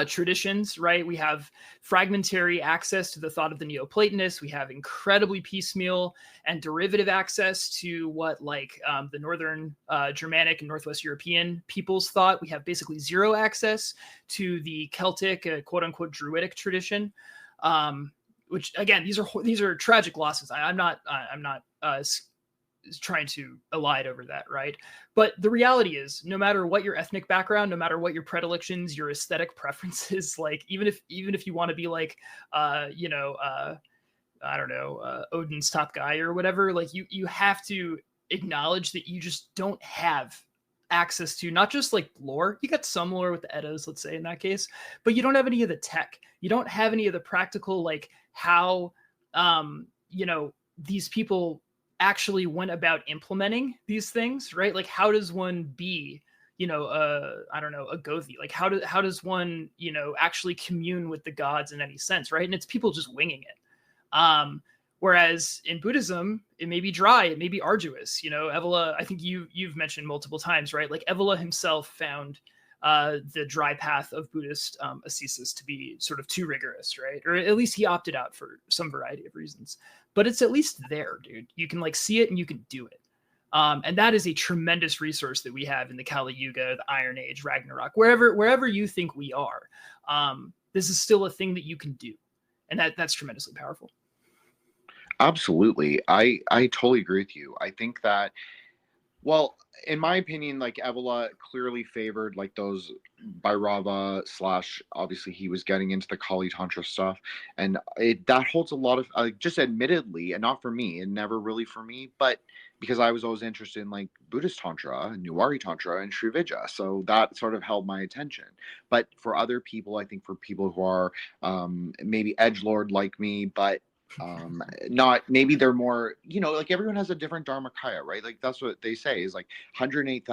traditions, right? We have fragmentary access to the thought of the Neoplatonists. We have incredibly piecemeal and derivative access to what like the Northern Germanic and Northwest European peoples thought. We have basically zero access to the Celtic, quote unquote, Druidic tradition, which again, these are tragic losses. I'm not trying to elide over that, right? But the reality is, no matter what your ethnic background, no matter what your predilections, your aesthetic preferences, like even if you want to be like I don't know, Odin's top guy or whatever, like you have to acknowledge that you just don't have access to not just like lore. You got some lore with the Eddas, let's say in that case, but you don't have any of the tech. You don't have any of the practical, like how these people actually went about implementing these things, right? Like how does one be, I don't know, a Gothi? Like how does one, actually commune with the gods in any sense, right? And it's people just winging it. Whereas in Buddhism, it may be dry, it may be arduous. Evola, I think you've mentioned multiple times, right? Like Evola himself found the dry path of Buddhist ascesis to be sort of too rigorous, right? Or at least he opted out for some variety of reasons. But it's at least there, dude. You can like see it and you can do it. And that is a tremendous resource that we have in the Kali Yuga, the Iron Age, Ragnarok, wherever you think we are. This is still a thing that you can do. And that's tremendously powerful. Absolutely. I totally agree with you. I think that, well, in my opinion, like Evola clearly favored like those Bhairava / obviously he was getting into the Kali Tantra stuff. And that holds a lot of, just admittedly, and not for me, and never really for me, but because I was always interested in like Buddhist Tantra, Newari Tantra, and Sri Vidya. So that sort of held my attention. But for other people, I think for people who are maybe edgelord like me, but not, maybe they're more, like everyone has a different dharmakaya, right? Like that's what they say is like 108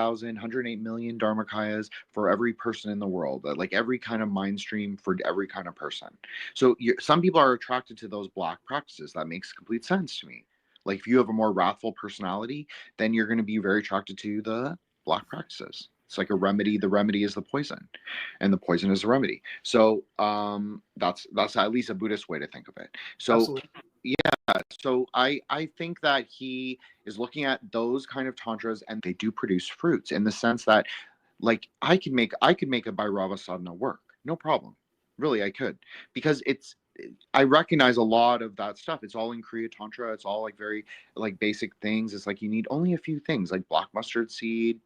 million dharmakayas for every person in the world, like every kind of mind stream for every kind of person. So some people are attracted to those block practices. That makes complete sense to me. Like if you have a more wrathful personality, then you're going to be very attracted to the block practices. It's like a remedy. The remedy is the poison, and the poison is the remedy. So that's at least a Buddhist way to think of it. So absolutely. Yeah, so I think that he is looking at those kind of tantras, and they do produce fruits in the sense that, like, I could make a Bhairava sadhana work, no problem. Really, I could, because I recognize a lot of that stuff. It's all in Kriya Tantra. It's all like very like basic things. It's like you need only a few things, like black mustard seed,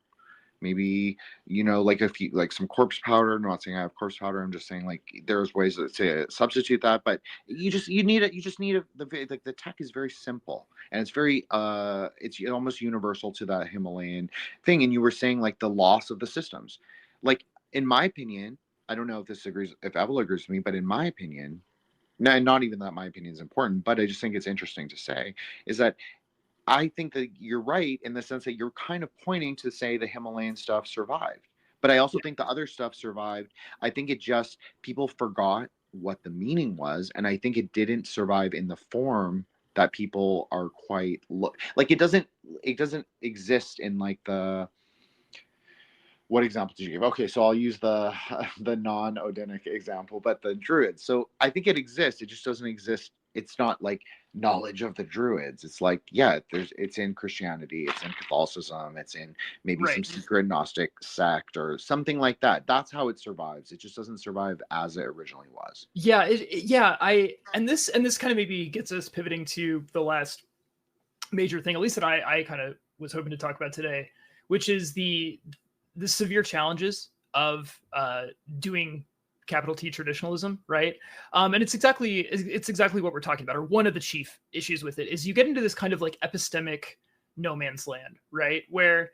maybe, like a few, like some corpse powder. I'm not saying I have corpse powder. I'm just saying like there's ways to substitute that, but you need it. You just need the tech is very simple, and it's very it's almost universal to that Himalayan thing. And you were saying like the loss of the systems, like in my opinion, I don't know if this agrees, if Evola agrees with me, but in my opinion, not even that my opinion is important, but I just think it's interesting to say, is that I think that you're right in the sense that you're kind of pointing to say the Himalayan stuff survived. But I also think the other stuff survived. I think it just, people forgot what the meaning was. And I think it didn't survive in the form that people are quite, like it doesn't exist in like the, what example did you give? Okay, so I'll use the the non-Odinic example, but the Druids. So I think it exists. It just doesn't exist. It's not like knowledge of the Druids. It's like, yeah, it's in Christianity, it's in Catholicism, it's in maybe some secret Gnostic sect or something like that. That's how it survives. It just doesn't survive as it originally was. Yeah, and this kind of maybe gets us pivoting to the last major thing, at least that I kind of was hoping to talk about today, which is the severe challenges of doing capital T traditionalism, right? And it's exactly what we're talking about, or one of the chief issues with it is you get into this kind of like epistemic no man's land, right? Where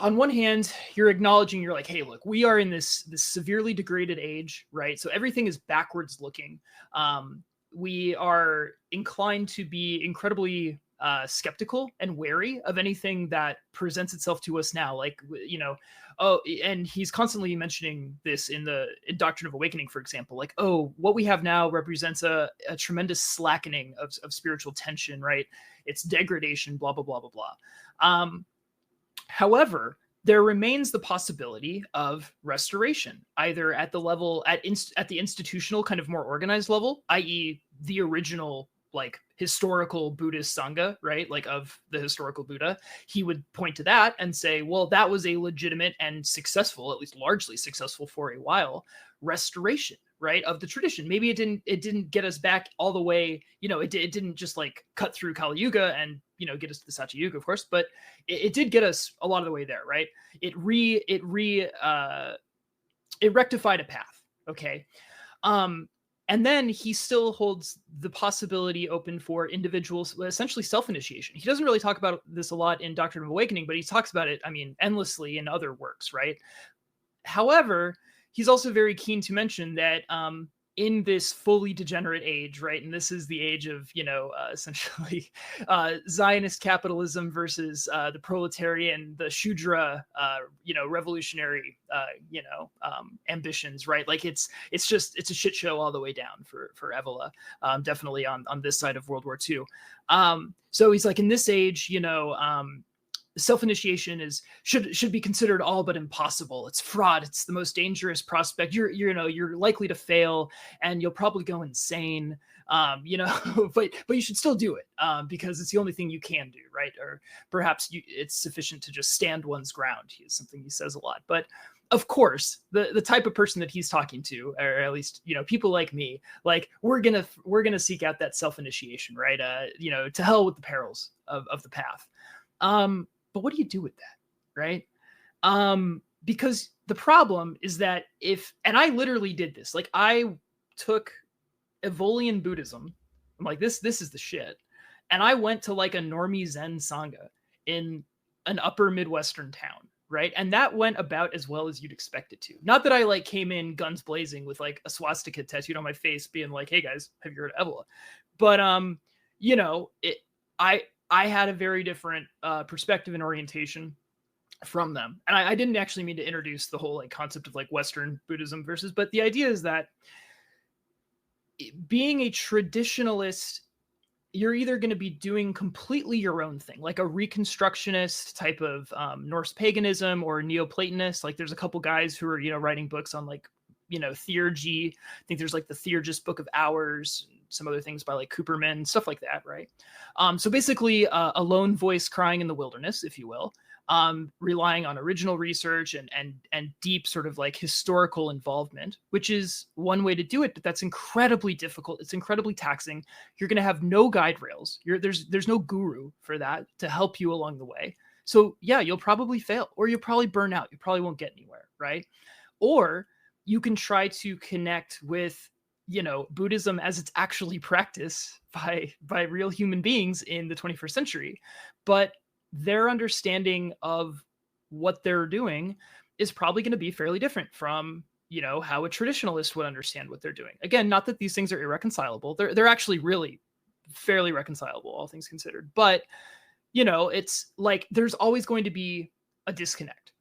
on one hand, you're acknowledging, you're like, hey, look, we are in this severely degraded age, right? So everything is backwards looking. We are inclined to be incredibly skeptical and wary of anything that presents itself to us now. Like, you know, and he's constantly mentioning this in Doctrine of Awakening, for example, like, oh, what we have now represents a tremendous slackening of spiritual tension, right? It's degradation, blah, blah, blah, blah, blah. However, there remains the possibility of restoration, either at the level, at the institutional kind of more organized level, i.e. the original like historical Buddhist Sangha, right? Like of the historical Buddha, he would point to that and say, well, that was a legitimate and successful, at least largely successful for a while, restoration, right? Of the tradition. Maybe it didn't get us back all the way, you know, it didn't just like cut through Kali Yuga and, you know, get us to the Satya Yuga, of course, but it did get us a lot of the way there, right? It rectified a path. Okay. And then he still holds the possibility open for individuals, essentially self-initiation. He doesn't really talk about this a lot in Doctrine of Awakening, but he talks about it, I mean, endlessly in other works, right? However, he's also very keen to mention that in this fully degenerate age, right? And this is the age of, you know, essentially Zionist capitalism versus the proletarian, the Shudra, you know, revolutionary, you know, ambitions, right? Like it's a shit show all the way down for Evola, definitely on this side of World War II. So he's like, in this age, you know, self-initiation should be considered all but impossible. It's fraud. It's the most dangerous prospect. You're likely to fail, and you'll probably go insane. You know, but you should still do it because it's the only thing you can do, right? Or perhaps it's sufficient to just stand one's ground. Is something he says a lot. But of course, the type of person that he's talking to, or at least, you know, people like me, like we're gonna seek out that self-initiation, right? You know, to hell with the perils of the path. But what do you do with that, right? Because the problem is that and I literally did this, like I took Evolian Buddhism, I'm like, this is the shit, and I went to like a normie Zen Sangha in an upper Midwestern town, right? And that went about as well as you'd expect it to. Not that I like came in guns blazing with like a swastika tattooed on my face being like, hey guys, have you heard of Evola? But you know, I had a very different perspective and orientation from them. And I didn't actually mean to introduce the whole like concept of like Western Buddhism versus, but the idea is that being a traditionalist, you're either going to be doing completely your own thing, like a reconstructionist type of Norse paganism or Neoplatonist. Like there's a couple guys who are, you know, writing books on like, you know, theurgy. I think there's like the Theurgist Book of Hours, some other things by like Cooperman, stuff like that, right? So basically a lone voice crying in the wilderness, if you will, relying on original research and deep sort of like historical involvement, which is one way to do it, but that's incredibly difficult. It's incredibly taxing. You're going to have no guide rails. There's no guru for that to help you along the way. So yeah, you'll probably fail, or you'll probably burn out. You probably won't get anywhere, right? Or you can try to connect with, you know, Buddhism as it's actually practiced by real human beings in the 21st century. But their understanding of what they're doing is probably going to be fairly different from you know, how a traditionalist would understand what they're doing. Again, not that these things are irreconcilable. They're actually really fairly reconcilable, all things considered. But, you know, it's like there's always going to be a disconnect.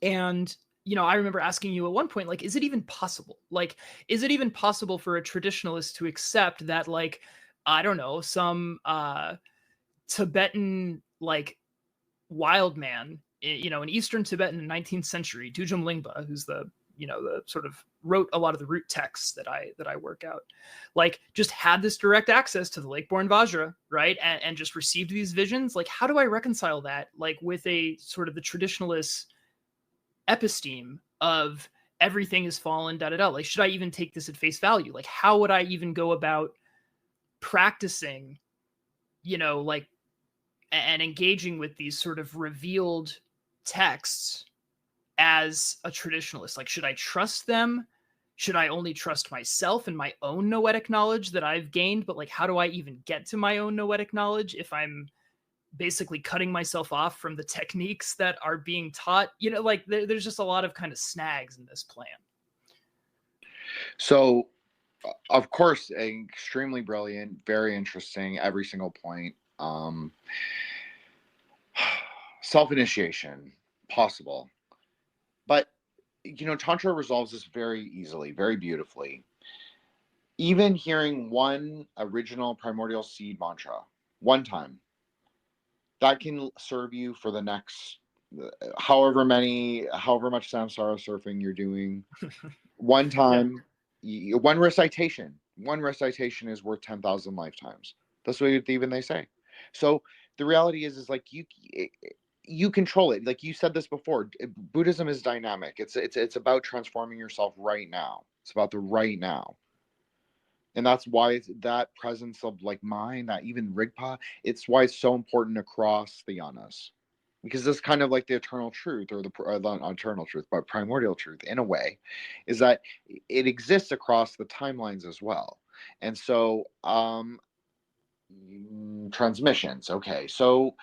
And, you know, I remember asking you at one point, like, is it even possible? Like, is it even possible for a traditionalist to accept that, like, I don't know, some Tibetan, like, wild man, you know, in Eastern Tibet in the 19th century, Dujum Lingpa, who's the, you know, the sort of wrote a lot of the root texts that I work out, like, just had this direct access to the Lake-born Vajra, right? And just received these visions. Like, how do I reconcile that, like, with a sort of the traditionalist episteme of everything is fallen, da da da? Like, should I even take this at face value? Like, how would I even go about practicing, you know, like, and engaging with these sort of revealed texts as a traditionalist? Like, should I trust them? Should I only trust myself and my own noetic knowledge that I've gained? But, like, how do I even get to my own noetic knowledge if I'm basically cutting myself off from the techniques that are being taught? You know, like, there's just a lot of kind of snags in this plan. So, of course, extremely brilliant, very interesting, every single point. Self-initiation, possible. But, you know, Tantra resolves this very easily, very beautifully. Even hearing one original primordial seed mantra, one time, that can serve you for the next however much samsara surfing you're doing. One time, one recitation is worth 10,000 lifetimes. That's what even they say. So the reality is like you control it. Like you said this before, Buddhism is dynamic. It's about transforming yourself right now. It's about the right now. And that's why that presence of like mind, that even Rigpa, it's why it's so important across the yanas. Because this kind of like the eternal truth, or not eternal truth, but primordial truth in a way, is that it exists across the timelines as well. And so transmissions, okay, so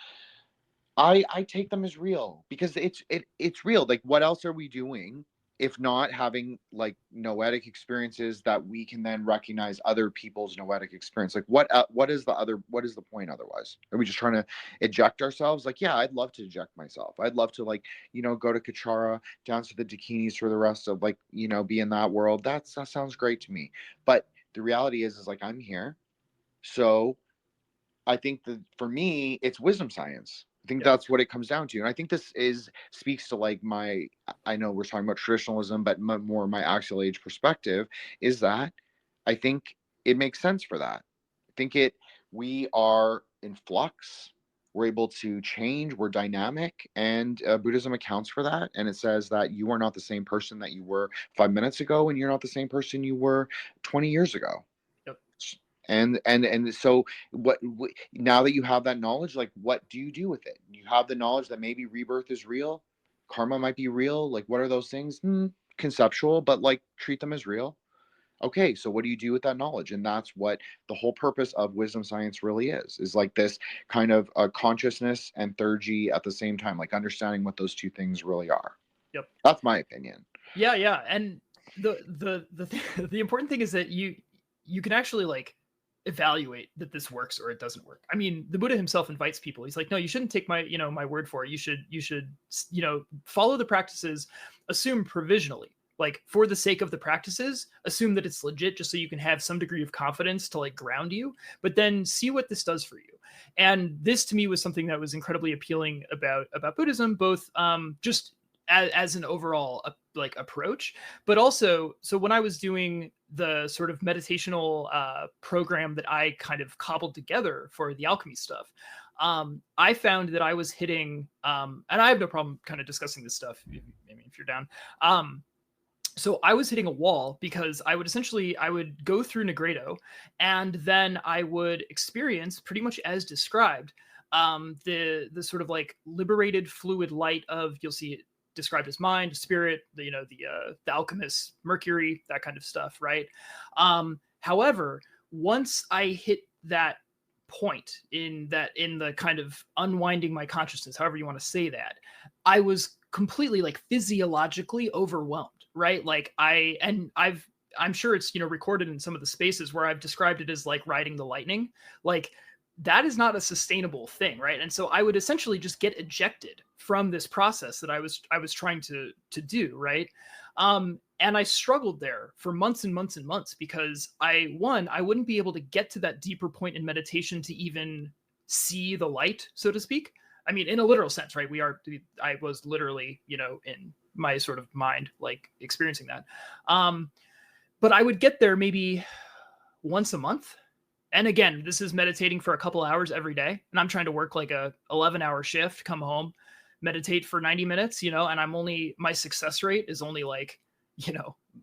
I take them as real because it's real. Like, what else are we doing if not having like noetic experiences that we can then recognize other people's noetic experience? Like, what is the point otherwise? Are we just trying to eject ourselves? Like, yeah, I'd love to eject myself. I'd love to, like, you know, go to Kachara, dance to the dakinis for the rest of, like, you know, be in that world. That sounds great to me. But the reality is like, I'm here. So I think that for me, it's wisdom science. I think that's what it comes down to. And I think this speaks to like I know we're talking about traditionalism, but more my axial age perspective is that I think it makes sense for that. I think we are in flux. We're able to change. We're dynamic. And Buddhism accounts for that. And it says that you are not the same person that you were 5 minutes ago, and you're not the same person you were 20 years ago. And so now that you have that knowledge, like, what do you do with it? You have the knowledge that maybe rebirth is real, karma might be real. Like, what are those things? Conceptual, but like, treat them as real. Okay, so what do you do with that knowledge? And that's what the whole purpose of wisdom science really is like this kind of consciousness and theurgy at the same time, like understanding what those two things really are. Yep, that's my opinion. Yeah, and the important thing is that you can actually like evaluate that this works or it doesn't work. I mean, the Buddha himself invites people. He's like, no, you shouldn't take my, you know, my word for it. You should, you know, follow the practices, assume provisionally, like, for the sake of the practices, assume that it's legit, just so you can have some degree of confidence to like ground you, but then see what this does for you. And this to me was something that was incredibly appealing about Buddhism, both just as an overall like approach, but also, so when I was doing the sort of meditational program that I kind of cobbled together for the alchemy stuff, I found that I was hitting, and I have no problem kind of discussing this stuff, if you're down. So I was hitting a wall because I would go through Negredo, and then I would experience pretty much as described, the sort of like liberated fluid light of, you'll see it described as mind, spirit, the alchemist, Mercury, that kind of stuff, right? However, once I hit that point in the kind of unwinding my consciousness, however you want to say that, I was completely like physiologically overwhelmed. right? Like I'm sure it's, recorded in some of the spaces where I've described it as like riding the lightning. Like that is not a sustainable thing, right? And so I would essentially just get ejected from this process that I was trying to do, right? And I struggled there for months and months and months because I wouldn't be able to get to that deeper point in meditation to even see the light, so to speak. I mean, in a literal sense, right? I was literally, in my sort of mind, like experiencing that. But I would get there maybe once a month. And again, this is meditating for a couple hours every day. And I'm trying to work like a 11-hour shift, come home, meditate for 90 minutes, and my success rate is only like,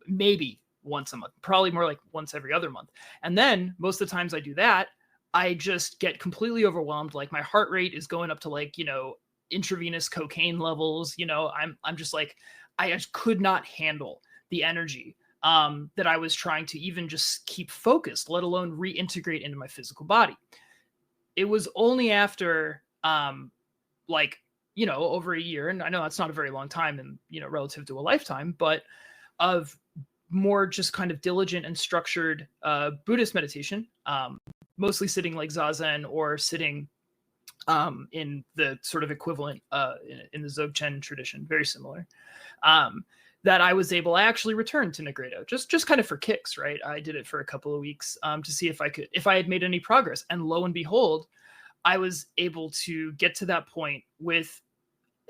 maybe once a month, probably more like once every other month. And then most of the times I do that, I just get completely overwhelmed. Like my heart rate is going up to like, intravenous cocaine levels. I'm just like, I just could not handle the energy that I was trying to even just keep focused, let alone reintegrate into my physical body. It was only after over a year, and I know that's not a very long time and, relative to a lifetime, but of more just kind of diligent and structured Buddhist meditation, mostly sitting like Zazen or sitting in the sort of equivalent in the Dzogchen tradition, very similar, that I was able, I actually returned to Negredo, just kind of for kicks, right? I did it for a couple of weeks to see if I had made any progress. And lo and behold, I was able to get to that point with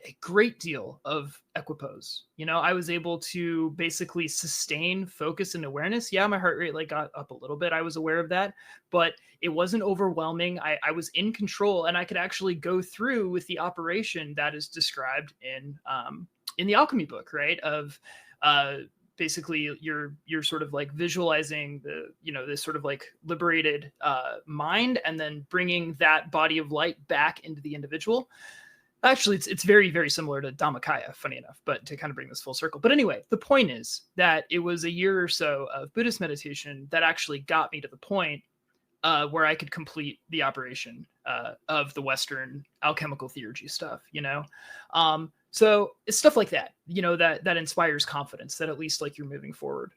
a great deal of equipoise. I was able to basically sustain focus and awareness. Yeah, my heart rate like got up a little bit. I was aware of that, but it wasn't overwhelming. I was in control, and I could actually go through with the operation that is described in the alchemy book, right? Of basically you're sort of like visualizing this sort of like liberated mind, and then bringing that body of light back into the individual. Actually, it's very, very similar to Dhammakaya, funny enough, but to kind of bring this full circle. But anyway, the point is that it was a year or so of Buddhist meditation that actually got me to the point where I could complete the operation of the Western alchemical theurgy stuff, So it's stuff like that, that inspires confidence that at least like you're moving forward,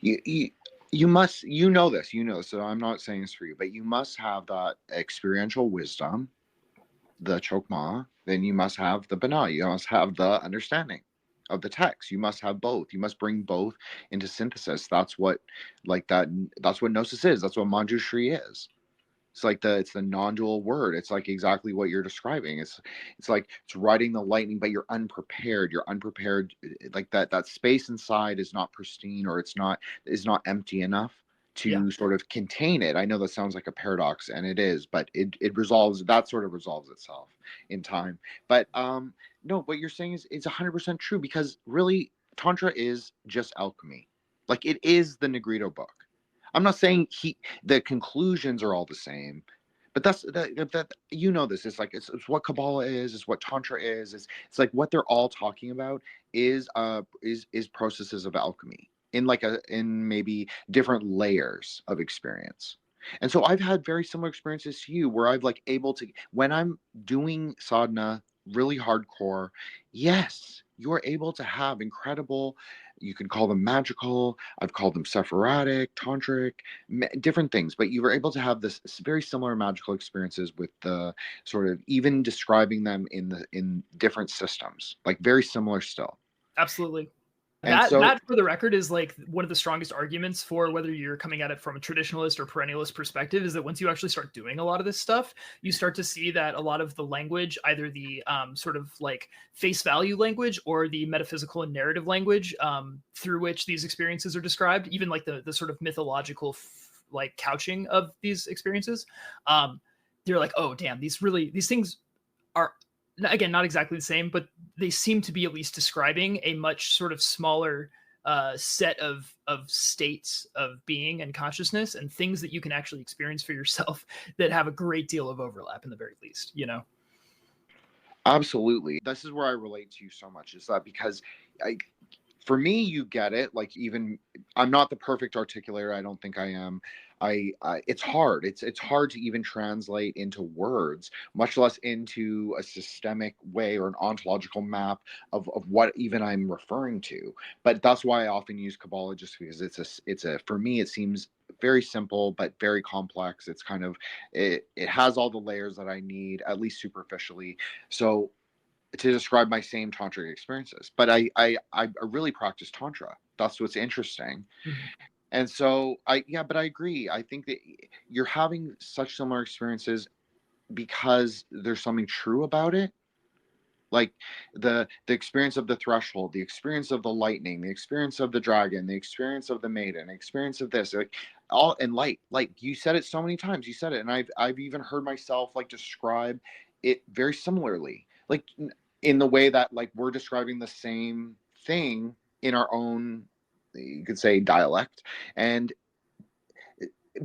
You must, this, so I'm not saying this for you, but you must have that experiential wisdom, the chokmah, then you must have the bana, you must have the understanding of the text. You must have both. You must bring both into synthesis. That's what gnosis is. That's what manjushri is. It's the non-dual word. It's like exactly what you're describing. It's like it's riding the lightning, but you're unprepared. Like that space inside is not pristine, or is not empty enough to sort of contain it. I know that sounds like a paradox, and it is, but it resolves itself in time. But no, what you're saying is 100% true, because really Tantra is just alchemy. Like it is the Negredo book. I'm not saying the conclusions are all the same, but that's that this. It's like it's what Kabbalah is. It's what Tantra is. It's like what they're all talking about is processes of alchemy in maybe different layers of experience. And so I've had very similar experiences to you, where I've able to, when I'm doing sadhana really hardcore, yes, you're able to have incredible, you can call them magical, I've called them Sephirotic, tantric, different things, but you were able to have this very similar magical experiences with the sort of, even describing them in different systems, like very similar still. Absolutely. And that for the record is like one of the strongest arguments for whether you're coming at it from a traditionalist or perennialist perspective, is that once you actually start doing a lot of this stuff, you start to see that a lot of the language, either the sort of like face value language or the metaphysical and narrative language through which these experiences are described, even like the sort of mythological like couching of these experiences, they're like, oh damn, these things are, again, not exactly the same, but they seem to be at least describing a much sort of smaller set of states of being and consciousness, and things that you can actually experience for yourself that have a great deal of overlap in the very least, Absolutely. This is where I relate to you so much, is that because for me, you get it. Like, even I'm not the perfect articulator. I don't think I am. it's hard. It's hard to even translate into words, much less into a systemic way or an ontological map of what even I'm referring to. But that's why I often use Kabbalah, just because it's a for me it seems very simple but very complex. It's kind of it has all the layers that I need, at least superficially. So to describe my same tantric experiences, but I really practice tantra. That's what's interesting. Mhm. And so but I agree. I think that you're having such similar experiences because there's something true about it. Like the experience of the threshold, the experience of the lightning, the experience of the dragon, the experience of the maiden, the experience of this, like all and light. Like you said it so many times. You said it, and I've even heard myself like describe it very similarly. Like in the way that like we're describing the same thing in our own, you could say, dialect, and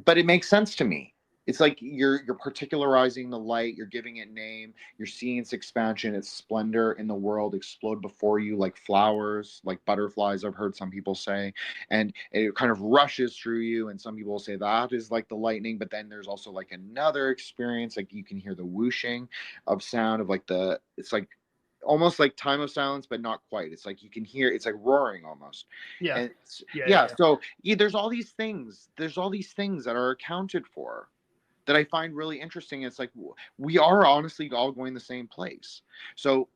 but it makes sense to me. It's like you're particularizing the light, you're giving it name, you're seeing its expansion, its splendor in the world explode before you like flowers, like butterflies, I've heard some people say, and it kind of rushes through you. And some people say that is like the lightning, but then there's also like another experience, like you can hear the whooshing of sound of like it's like almost like time of silence, but not quite. It's like you can hear, it's like roaring almost. Yeah. And Yeah. so there's all these things that are accounted for that I find really interesting. It's like we are honestly all going the same place. So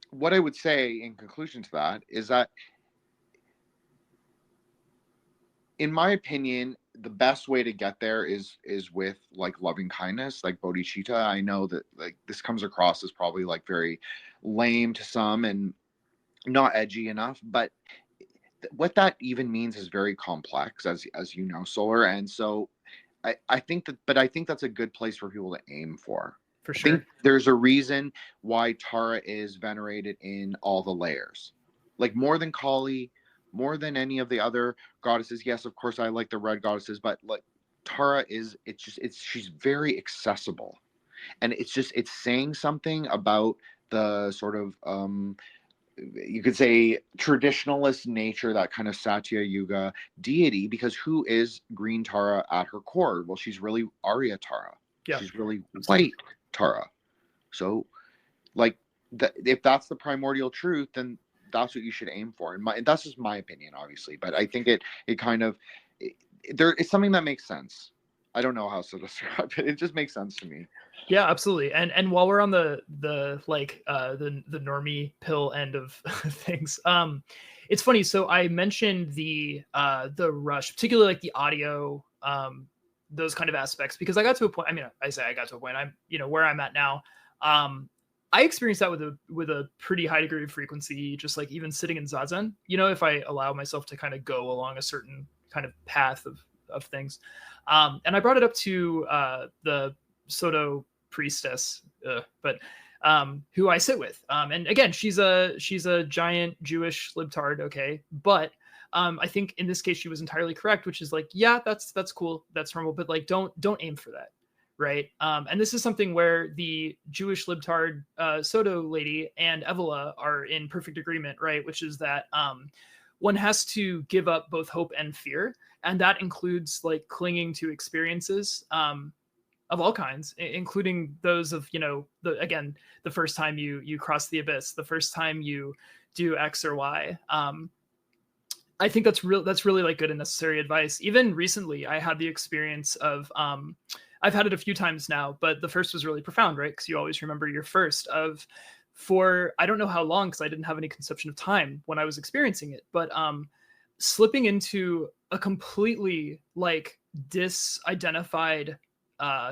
what I would say in conclusion to that is that, in my opinion, the best way to get there is with like loving kindness, like bodhicitta. I know that like this comes across as probably like very lame to some and not edgy enough, but what that even means is very complex, as you know, Solar. And so I think that's a good place for people to aim for. For I sure. think there's a reason why Tara is venerated in all the layers, like more than Kali, more than any of the other goddesses. Yes, of course, I like the red goddesses, but like Tara is, she's very accessible, and it's saying something about the sort of you could say traditionalist nature, that kind of Satya Yuga deity, because who is Green Tara at her core? Well, she's really Arya Tara. Yeah. She's really Absolutely. white Tara. So like if that's the primordial truth, then that's what you should aim for. And that's just my opinion, obviously, but I think it kind of it's something that makes sense. I don't know how to describe it. It just makes sense to me. Yeah, absolutely. And while we're on the like the normie pill end of things, it's funny. So I mentioned the rush, particularly like the audio, those kind of aspects, because I got to a point. I mean, I say I got to a point. I'm where I'm at now. I experienced that with a pretty high degree of frequency, just like even sitting in zazen. If I allow myself to kind of go along a certain kind of path of things, and I brought it up to the Soto priestess, but who I sit with, and again, she's a giant Jewish libtard, okay, but I think in this case she was entirely correct, which is like, yeah, that's cool, that's normal, but like don't aim for that, right? And this is something where the Jewish libtard Soto lady and Evola are in perfect agreement, right? Which is that one has to give up both hope and fear, and that includes like clinging to experiences of all kinds, including those of the first time you cross the abyss, the first time you do X or Y. I think that's really like good and necessary advice. Even recently, I had the experience of I've had it a few times now, but the first was really profound, right? Because you always remember your first for I don't know how long, because I didn't have any conception of time when I was experiencing it, but slipping into a completely like disidentified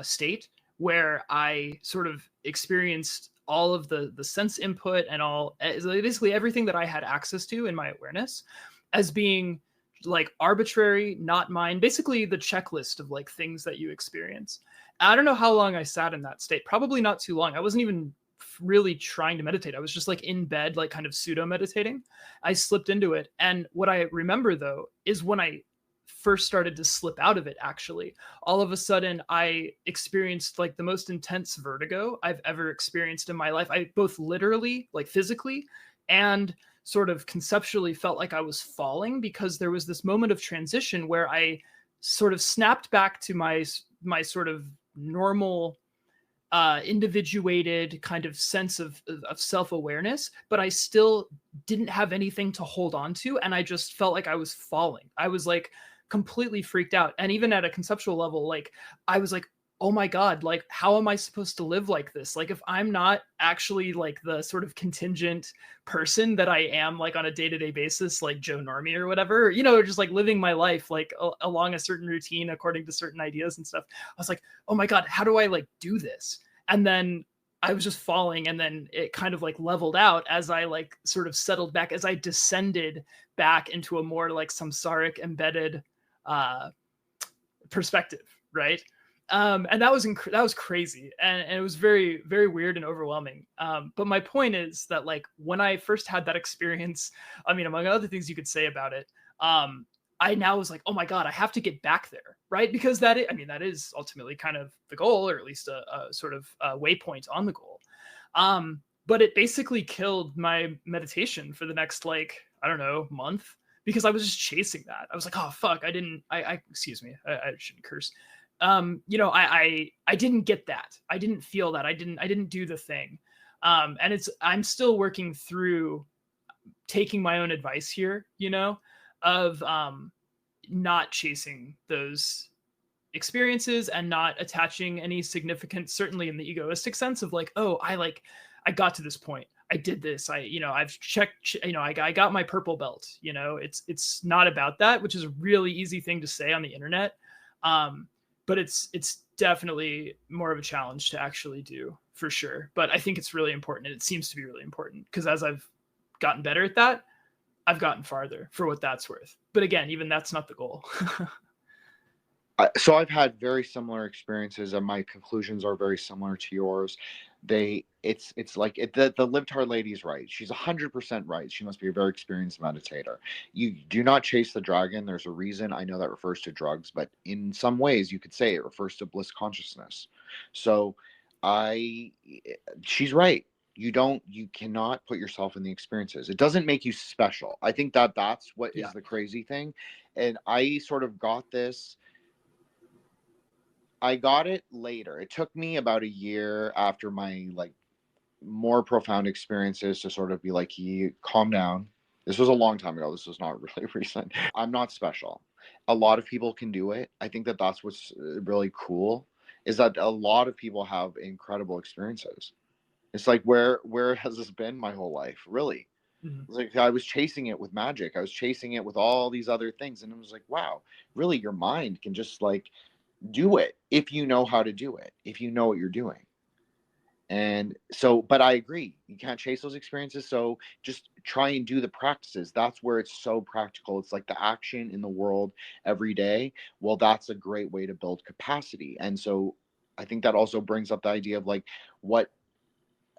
state where I sort of experienced all of the sense input and all, basically everything that I had access to in my awareness as being like arbitrary, not mine, basically the checklist of like things that you experience. I don't know how long I sat in that state, probably not too long. I wasn't even really trying to meditate. I was just like in bed, like kind of pseudo meditating. I slipped into it. And what I remember though is when I first started to slip out of it, actually, all of a sudden I experienced like the most intense vertigo I've ever experienced in my life. I both literally, like physically, and sort of conceptually felt like I was falling, because there was this moment of transition where I sort of snapped back to my sort of normal individuated kind of sense of self-awareness, but I still didn't have anything to hold on to, and I just felt like I was falling. I was like completely freaked out, and even at a conceptual level, like I was like, oh my god, like how am I supposed to live like this? Like if I'm not actually like the sort of contingent person that I am like on a day-to-day basis, like Joe Normie or whatever, you know, just like living my life like along a certain routine according to certain ideas and stuff. I was like, oh my god, how do I like do this? And then I was just falling, and then it kind of like leveled out as I like sort of settled back, as I descended back into a more like samsaric embedded perspective, right? And that was crazy, and it was very, very weird and overwhelming. But my point is that like when I first had that experience, I mean, among other things you could say about it, I now was like, oh my god, I have to get back there, right? Because that is ultimately kind of the goal, or at least a sort of waypoint on the goal. But it basically killed my meditation for the next like, I don't know, month, because I was just chasing that. I was like, oh fuck, I excuse me, I shouldn't curse. You know, I didn't get that. I didn't feel that. I didn't do the thing. And I'm still working through taking my own advice here, you know, of not chasing those experiences and not attaching any significance, certainly in the egoistic sense of like, oh, I got to this point. I did this. I've checked, you know, I got my purple belt, you know. It's not about that, which is a really easy thing to say on the internet. But it's definitely more of a challenge to actually do, for sure. But I think it's really important, and it seems to be really important, because as I've gotten better at that, I've gotten farther, for what that's worth. But again, even that's not the goal. So I've had very similar experiences, and my conclusions are very similar to yours. It's like the libtard lady's right. She's 100% right. She must be a very experienced meditator. You do not chase the dragon. There's a reason. I know that refers to drugs, but in some ways you could say it refers to bliss consciousness. So she's right. You cannot put yourself in the experiences. It doesn't make you special. I think that's what is the crazy thing. And I sort of got this. I got it later. It took me about a year after my like more profound experiences to sort of be like, calm down. This was a long time ago. This was not really recent. I'm not special. A lot of people can do it. I think that's what's really cool, is that a lot of people have incredible experiences. It's like, where has this been my whole life? Really? Mm-hmm. Like I was chasing it with magic. I was chasing it with all these other things. And it was like, wow, really, your mind can just like do it if you know how to do it, if you know what you're doing. And so, but I agree, you can't chase those experiences. So just try and do the practices. That's where it's so practical. It's like the action in the world every day. Well, that's a great way to build capacity. And so I think that also brings up the idea of like,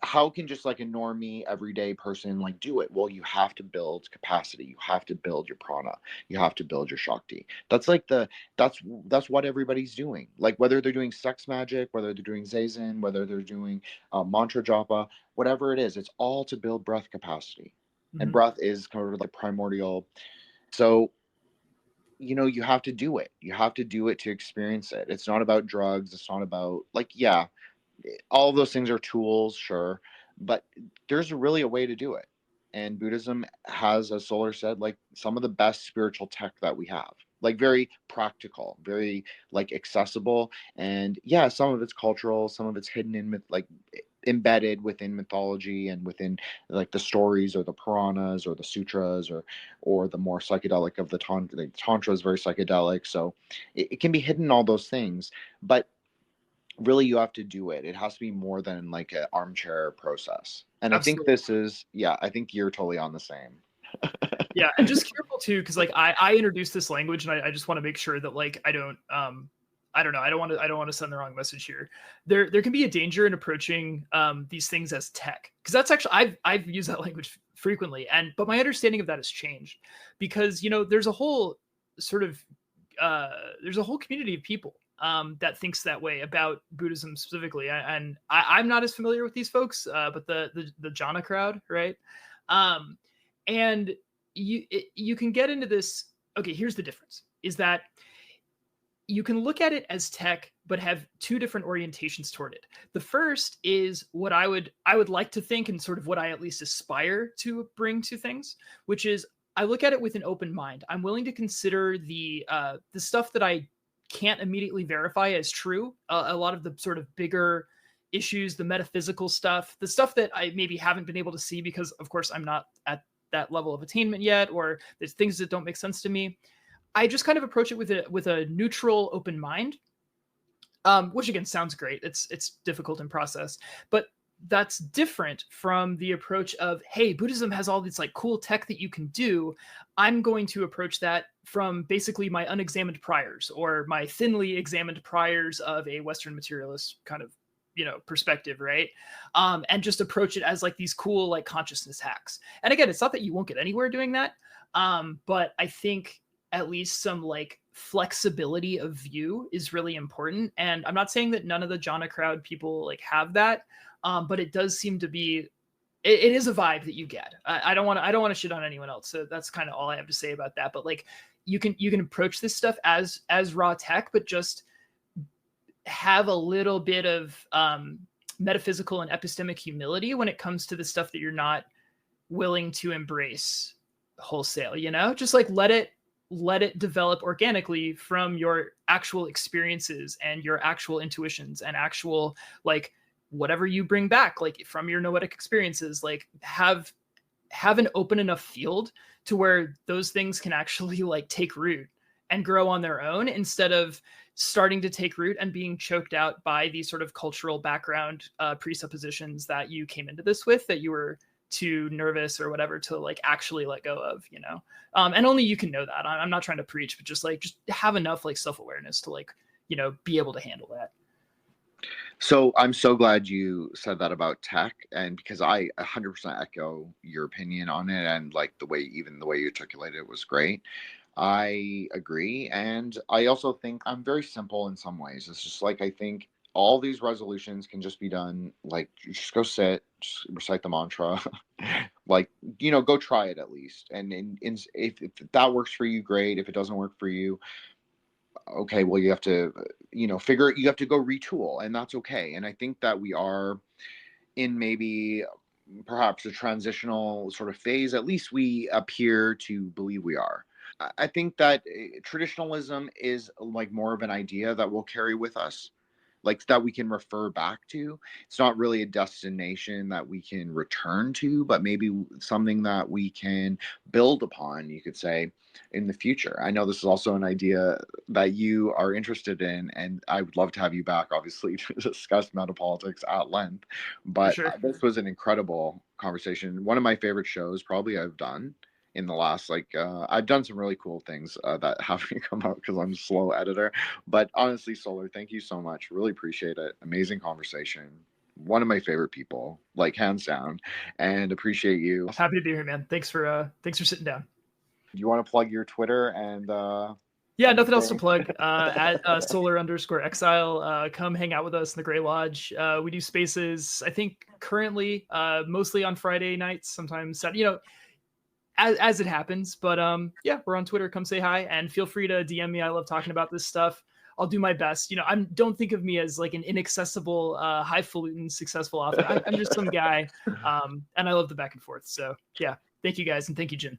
how can just like a normie everyday person like do it? Well, you have to build capacity. You have to build your prana. You have to build your shakti. That's like that's what everybody's doing. Like whether they're doing sex magic, whether they're doing zazen, whether they're doing mantra japa, whatever it is, it's all to build breath capacity. Mm-hmm. And breath is kind of like primordial. So, you know, you have to do it. You have to do it to experience it. It's not about drugs. It's not about like, yeah, all of those things are tools, sure, but there's really a way to do it. And Buddhism has, as Solar said, like some of the best spiritual tech that we have, like very practical, very like accessible. And yeah, some of it's cultural, some of it's hidden in like embedded within mythology and within like the stories or the Puranas or the sutras or the more psychedelic of the tantra. Like, tantra is very psychedelic, so it can be hidden, all those things, but really you have to do it. It has to be more than like an armchair process. And absolutely. I think this is, I think you're totally on the same. Yeah, and just careful too, because like I introduced this language, and I just want to make sure that like I don't know, I don't want to send the wrong message here. There can be a danger in approaching these things as tech, because that's actually I've used that language frequently, but my understanding of that has changed, because you know there's a whole sort of there's a whole community of people that thinks that way about Buddhism specifically, and I'm not as familiar with these folks, but the jhana crowd, right? And you can get into this. Okay, here's the difference: is that you can look at it as tech, but have two different orientations toward it. The first is what I would like to think, and sort of what I at least aspire to bring to things, which is I look at it with an open mind. I'm willing to consider the stuff that I can't immediately verify as true. A lot of the sort of bigger issues, the metaphysical stuff, the stuff that I maybe haven't been able to see because, of course, I'm not at that level of attainment yet, or there's things that don't make sense to me. I just kind of approach it with a neutral, open mind, which again sounds great. It's difficult in process, but that's different from the approach of, hey, Buddhism has all this like cool tech that you can do. I'm going to approach that from basically my unexamined priors, or my thinly examined priors of a Western materialist kind of, perspective, right? And just approach it as like these cool like consciousness hacks. And again, it's not that you won't get anywhere doing that, but I think at least some like flexibility of view is really important. And I'm not saying that none of the jhana crowd people like have that, but it does seem to be, it is a vibe that you get. I don't want to shit on anyone else. So that's kind of all I have to say about that. But like, you can approach this stuff as raw tech, but just have a little bit of metaphysical and epistemic humility when it comes to the stuff that you're not willing to embrace wholesale, just like let it develop organically from your actual experiences and your actual intuitions and actual like whatever you bring back, like from your noetic experiences, like have an open enough field to where those things can actually like take root and grow on their own, instead of starting to take root and being choked out by these sort of cultural background presuppositions that you came into this with, that you were too nervous or whatever to like actually let go of, and only you can know that. I'm not trying to preach, but just have enough like self-awareness to like, be able to handle that. So I'm so glad you said that about tech, and because I 100% echo your opinion on it, and like the way you articulated it was great. I agree. And I also think I'm very simple in some ways. It's just like, I think all these resolutions can just be done. Like, you just go sit, just recite the mantra, like, go try it at least. And if that works for you, great. If it doesn't work for you, okay, well, you have to, you have to go retool, and that's okay. And I think that we are in maybe perhaps a transitional sort of phase. At least we appear to believe we are. I think that traditionalism is like more of an idea that we'll carry with us, like that we can refer back to. It's not really a destination that we can return to, but maybe something that we can build upon, you could say, in the future. I know this is also an idea that you are interested in, and I would love to have you back, obviously, to discuss metapolitics at length. But sure. This was an incredible conversation. One of my favorite shows probably I've done in the last, I've done some really cool things that haven't come out because I'm a slow editor. But honestly, Solar, thank you so much. Really appreciate it. Amazing conversation. One of my favorite people, like hands down, and appreciate you. Happy to be here, man. Thanks for sitting down. Do you want to plug your Twitter and yeah, nothing else to plug. At solar_exile, come hang out with us in the Grey Lodge. We do spaces, I think currently mostly on Friday nights, sometimes Saturday, as it happens. But yeah, we're on Twitter. Come say hi, and feel free to DM me. I love talking about this stuff. I'll do my best. Don't think of me as like an inaccessible, highfalutin, successful author. I'm just some guy, and I love the back and forth. So yeah, thank you guys, and thank you, Jin.